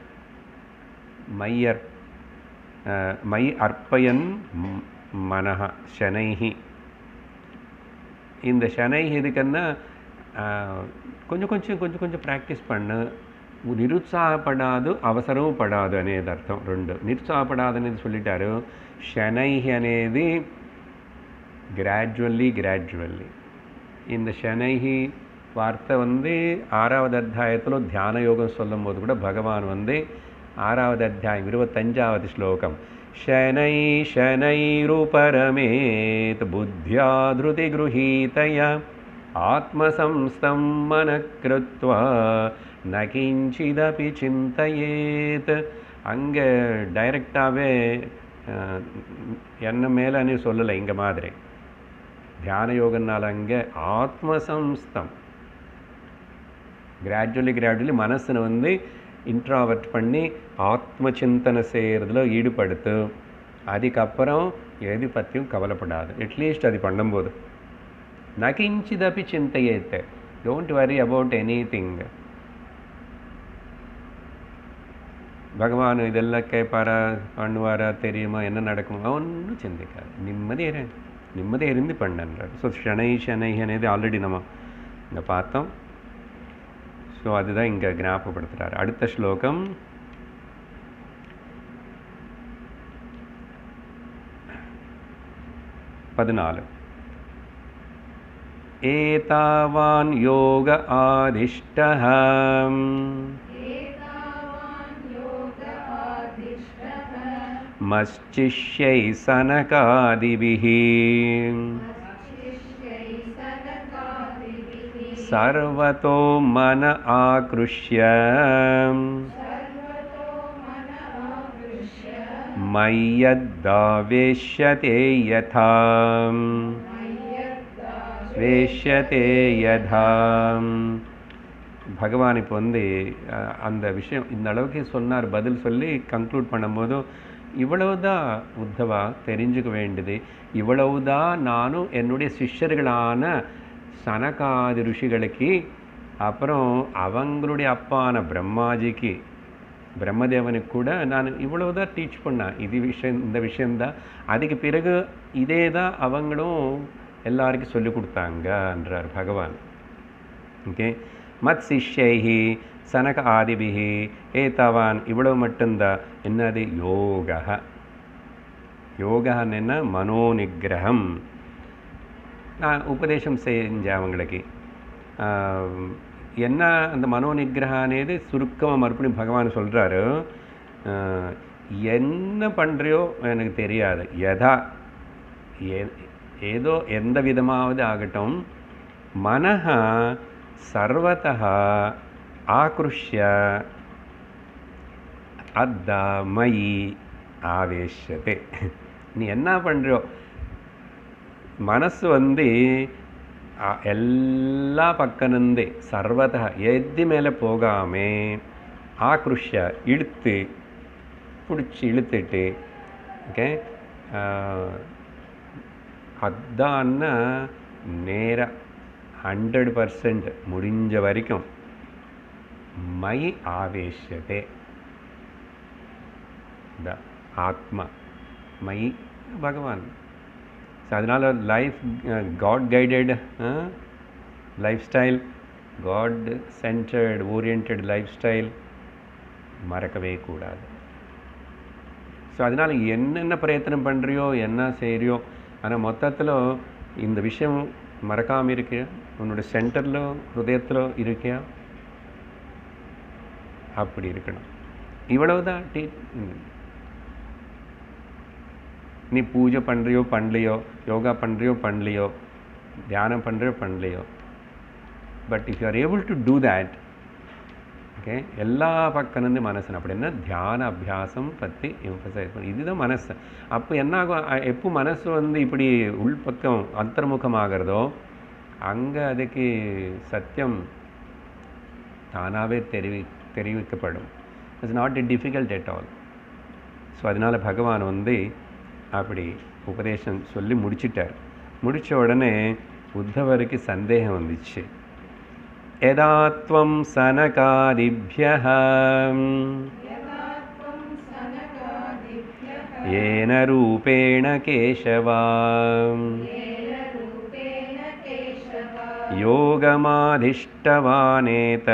மை அர்ப்பயன் மனஹ சனைஹி. இந்த சனைஹி இதுக்குன்னா కొంచెం కొంచెం ప్రాక్టీస్ పన్ను. నిరుత్సాహపడాదు, అవసరం పడాదు అనేది అర్థం. 2 నిరుత్సాహపడాదు అనేది சொல்லிட்டாரு. శనైహి అనేది கிராஜுவல்லி. இந்த శనైహి வார்த்தை வந்து 6வது அத்தியாயத்தில் தியான யோகம் சொல்லும் போது கூட பகவான் வந்து 6வது அத்தியாயம் 25வது ஸ்லோகம் शनैरुपरमेत् बुद्ध्या धृतिगृहीतया आत्मसंस्थं मनः कृत्वा न किञ्चिदपि चिन्तयेत्. அங்கே டைரெக்டாகவே என்ன மேலே சொல்லலை. இங்கே மாதிரி தியான யோகனால் அங்கே ஆத்மசம்ஸ்தம் கிராஜுவலி மனசனை வந்து இன்ட்ராவர்ட் பண்ணி ஆத்ம சிந்தனை செய்கிறதுல ஈடுபடுத்து. அதுக்கப்புறம் எது பற்றியும் கவலைப்படாது. அட்லீஸ்ட் அது பண்ணும்போது நகிஞ்சிதப்பி சிந்தையேத்த, don't worry about any thing. பகவான் இதெல்லாம் கேட்பாரா, பண்ணுவாரா, தெரியுமா, என்ன நடக்குமா, ஒன்றும் சிந்திக்காது. நிம்மதியாக இருந்து பண்ணுன்றார். ஸோ ஷனை అనేది ஆல்ரெடி நம்ம இங்கே பார்த்தோம். ஸோ அதுதான் இங்கே ஞாபகப்படுத்துகிறார். அடுத்த ஸ்லோகம் 14. एतावान् योग आदिष्टः मश्चिष्यै सनकादिभिः सर्वतो मन आकृष्य मय्यद्दावेश्यते यथा பகவான் இப்போ வந்து அந்த விஷயம் இந்த அளவுக்கு சொன்னார். பதில் சொல்லி கன்க்ளூட் பண்ணும்போதும் இவ்வளவுதான் உத்தவா தெரிஞ்சுக்க வேண்டியது, இவ்வளவுதான் நானும் என்னுடைய சிஷ்யர்களான சனகாதி ருஷிகளுக்கு, அப்புறம் அவங்களுடைய அப்பான பிரம்மாஜிக்கு, பிரம்மதேவனுக்கு கூட நான் இவ்வளவுதான் டீச் பண்ணேன். இந்த விஷயந்தான். அதுக்கு பிறகு இதே தான் அவங்களும் எல்லாருக்கும் சொல்லிக் கொடுத்தாங்கன்றார் பகவான். ஓகே, மத் சிஷ்யைஹி சனக ஆதிபிஹி ஏதவான், இவ்வளவு மட்டும்தான். என்னது? யோகன்னு என்ன? மனோநிகிரகம். நான் உபதேசம் செஞ்சேன் அவங்களுக்கு. என்ன அந்த மனோநிகிரகம் అనేది சுருக்கமாக மறுபடியும் பகவான் சொல்கிறாரு. என்ன பண்ணுறியோ எனக்கு தெரியாது, ஏதோ எந்த விதமாவது ஆகட்டும், மனஹ சர்வதः ஆக்ருஷ்ய அத்தா மயி ஆவேஷ்யதே. நீ என்ன பண்ணுறியோ, மனசு வந்து எல்லா பக்கனுந்தே சர்வதः எது மேலே போகாமே, ஆக்ருஷ்ய இழுத்துட்டு ஓகே, அதான்னா நேராக 100% முடிஞ்ச வரைக்கும் மயி ஆவேஷ்யதே, த ஆத்மா மயி பகவான். ஸோ அதனால் life God guided lifestyle, God centered oriented lifestyle மறக்கவே கூடாது. ஸோ அதனால் என்னென்ன பிரயத்தனம் பண்ணுறியோ, என்ன செய்கிறியோ, ஆனால் மொத்தத்தில் இந்த விஷயம் மறக்காமல் இருக்கியா, உன்னோட சென்டரில் ஹிருதயத்தில் இருக்கியா, அப்படி இருக்கணும். இவ்வளவுதான். நீ பூஜை பண்ணுறியோ பண்ணலையோ, யோகா பண்ணுறியோ பண்ணலையோ, தியானம் பண்ணுறியோ பண்ணலையோ, but if you are able to do that, okay, எல்லா பக்கம்ந்து மனசு அப்படின்னா தியான அபியாசம் பற்றி எம்பசைஸ் பண்ணி, இதுதான் மனசு. அப்போ என்ன ஆகும், எப்போ மனசு வந்து இப்படி உள்பக்கம் அந்தர்முகமாகிறதோ அங்கே அதுக்கு சத்தியம் தானாகவே தெரிவிக்கப்படும். It's not difficult at all. So அதனால் பகவான் வந்து அப்படி உபதேசம் சொல்லி முடிச்சிட்டார். முடித்த உடனே உத்தவருக்கு சந்தேகம் வந்துச்சு. யதா த்வம் சனகாதிப்யஹ ஏன ரூபேண கேசவா யோகமாதிஷ்டவானேத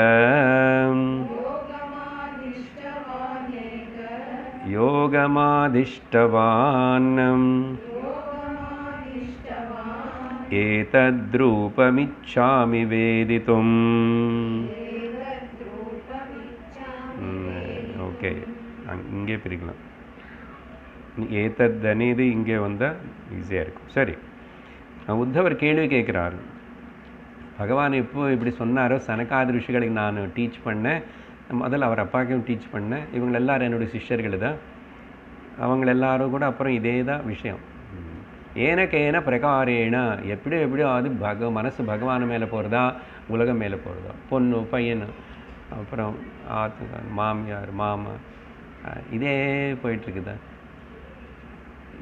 யோகமாதிஷ்டவான் ஏதத்ரூபமிச்சாமி வேதிதும். ஓகே, இங்கே பிரிக்கலாம். ஏதத் அனேது இங்கே வந்தால் ஈஸியாக இருக்கும். சரி, உத்தவர் கேள்வி கேட்குறாரு. பகவான் எப்போ இப்படி சொன்னாரோ, சனகாதி ரிஷிகளுக்கு நான் டீச் பண்ணேன், முதல்ல அவர் அப்பாவுக்கும் டீச் பண்ணேன், இவங்க எல்லாரும் என்னுடைய சிஷ்யர்கள் தான், அவங்க எல்லாரும் கூட அப்புறம் இதே தான் விஷயம். ஏனக்கேன பிரகாரேன எப்படியோ அது மனசு பகவான் மேலே போகிறதா, உலகம் மேலே போகிறதா, பொண்ணு பையன் அப்புறம் மாமியார் மாமா, இதே போயிட்டுருக்குதா.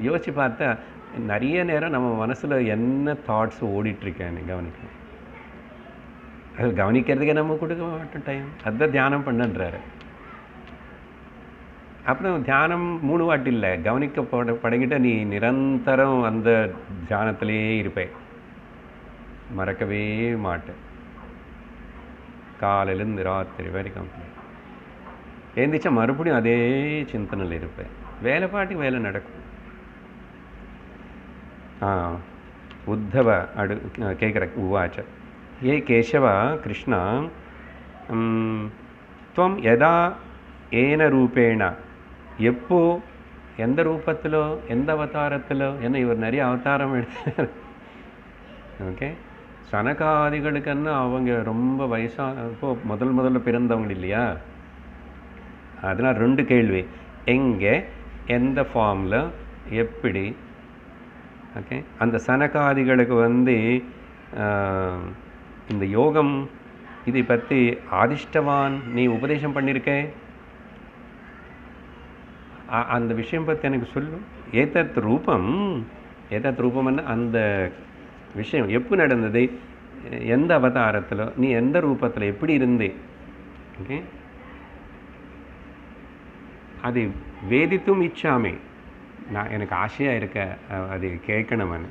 யோசித்து பார்த்தா நிறைய நேரம் நம்ம மனசில் என்ன தாட்ஸ் ஓடிட்டுருக்கேன்னு கவனிக்கணும். அது கவனிக்கிறதுக்கே நம்ம கொடுக்க மாட்டோம் டைம். அதுதான் தியானம் பண்ணுன்றாரு. அப்புறம் தியானம் 3 வாட்டி இல்லை, படங்கிட்ட நீ நிரந்தரம் அந்த தியானத்திலே இருப்பேன், மறக்கவே மாட்டேன், காலையிலேருந்து ராத்திரி வரைக்கும். எழுந்திரிச்சா மறுபடியும் அதே சிந்தனையில் இருப்பேன், வேலை பாட்டுக்கு வேலை நடக்கும். உத்தவ கேட்குற உவாச்ச, ஏ கேசவ கிருஷ்ணா துவம் யதா ஏன ரூபேண, எப்போ எந்த ரூபத்திலோ எந்த அவதாரத்திலோ, என்ன இவர் நிறைய அவதாரம் எடுத்தார். ஓகே, சனகாதிகளுக்குன்னு அவங்க ரொம்ப வயசானப்போ முதல்ல பிறந்தவங்க இல்லையா, அதனால் 2 கேள்வி, எங்கே எந்த ஃபார்மில் எப்படி. ஓகே, அந்த சனகாதிகளுக்கு இந்த யோகம் இதை பற்றி ஆதிஷ்டவான் நீ உபதேசம் பண்ணியிருக்க, அந்த விஷயம் பற்றி எனக்கு சொல்லும். ஏதத் ரூபம்னு அந்த விஷயம் எப்போ நடந்தது, எந்த அவதாரத்தில், நீ எந்த ரூபத்தில் எப்படி இருந்தே. ஓகே, அது வேதித்தும் இச்சாமே, நான் எனக்கு ஆசையாக இருக்க அது கேட்கணும்னு.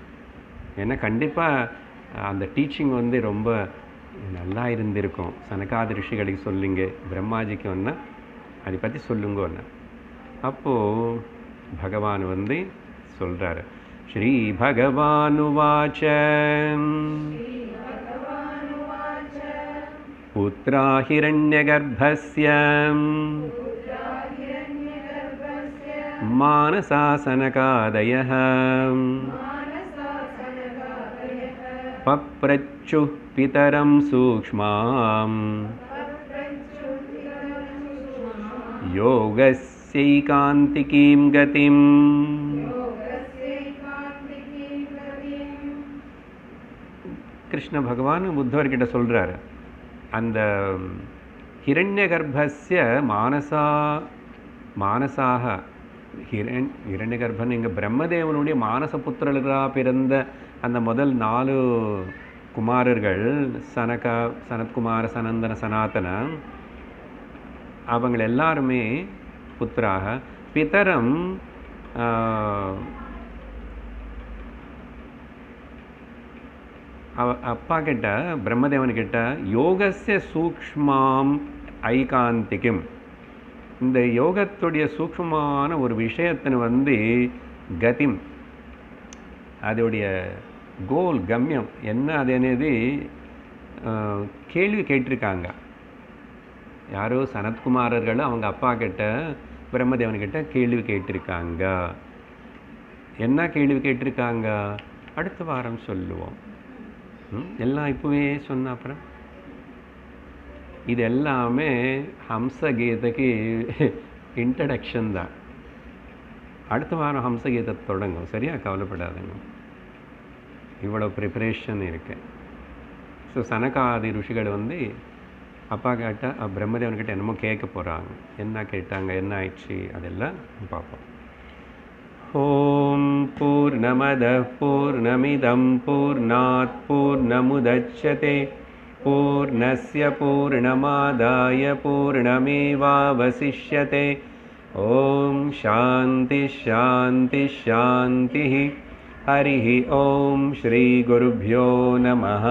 ஏன்னா கண்டிப்பாக அந்த டீச்சிங் ரொம்ப நல்லா இருந்திருக்கும். சனகாதி ரிஷிகளுக்கு சொல்லுங்க, பிரம்மாஜிக்கு ஒன்று அதை பற்றி சொல்லுங்க ஒன்று. அப்போது பகவான் சொல்கிறாரு, ஸ்ரீ பகவானுவாச்ச புத்ரா ஹிரண்யகர்ப்பஸ்ய மானசா சனகாதயः பப்ரச்சு பிதரம் சூக்ஷ்மாம் யோகஸ்யைகாந்திகீம் கதிம். கிருஷ்ண பகவான் புத்தவர்கிட்ட சொல்கிறார், அந்த ஹிரண்யகர்ப்பஸ்ய மானசாக ஹிரண்யகர்ப்பன் இங்கே பிரம்மதேவனுடைய மானச புத்திரர்களாக பிறந்த அந்த முதல் 4 குமாரர்கள், சனத்குமார சனந்தன சனாதன, அவங்க எல்லாருமே புத்திராக பிதரம் அப்பா கிட்ட பிரம்மதேவன்கிட்ட யோகஸ்ய சூக்ஷ்மாம் ஐகாந்திகம், இந்த யோகத்துடைய சூக்ஷ்மமான ஒரு விஷயத்தின் கதிம், அதோடைய கோல் கம்யம் என்ன அது అనేది கேள்வி கேட்டிருக்காங்க. யாரோ சனத்குமாரர்கள் அவங்க அப்பா கிட்ட பிரம்மதேவன்கிட்ட கேள்வி கேட்டிருக்காங்க. என்ன கேள்வி கேட்டிருக்காங்க அடுத்த வாரம் சொல்லுவோம். எல்லாம் இப்போவே சொன்ன அப்புறம் இது எல்லாமே ஹம்சகீதைக்கு இன்ட்ரடக்ஷன் தான். அடுத்த வாரம் ஹம்சகீதை தொடங்கும், சரியா? கவலைப்படாதுங்க, இவ்வளோ ப்ரிப்பரேஷன் இருக்கு. ஸோ சனகாதி ருஷிகள் அப்பா கேட்டால் பிரம்மதேவன்கிட்ட என்னமோ கேட்க போகிறாங்க. என்ன கேட்டாங்க, என்ன ஆயிடுச்சு, அதெல்லாம் பார்ப்போம். ॐ पूर्णमदः पूर्णमिदं पूर्णात् पूर्णमुदच्यते पूर्णस्य पूर्णमादाय पूर्णमेवावशिष्यते ॐ शान्ति शान्ति शान्तिः हरिः ॐ श्रीगुरुभ्यो नमः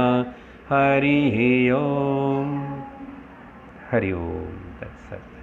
हरिः ॐ हरि ओम तत्सत्।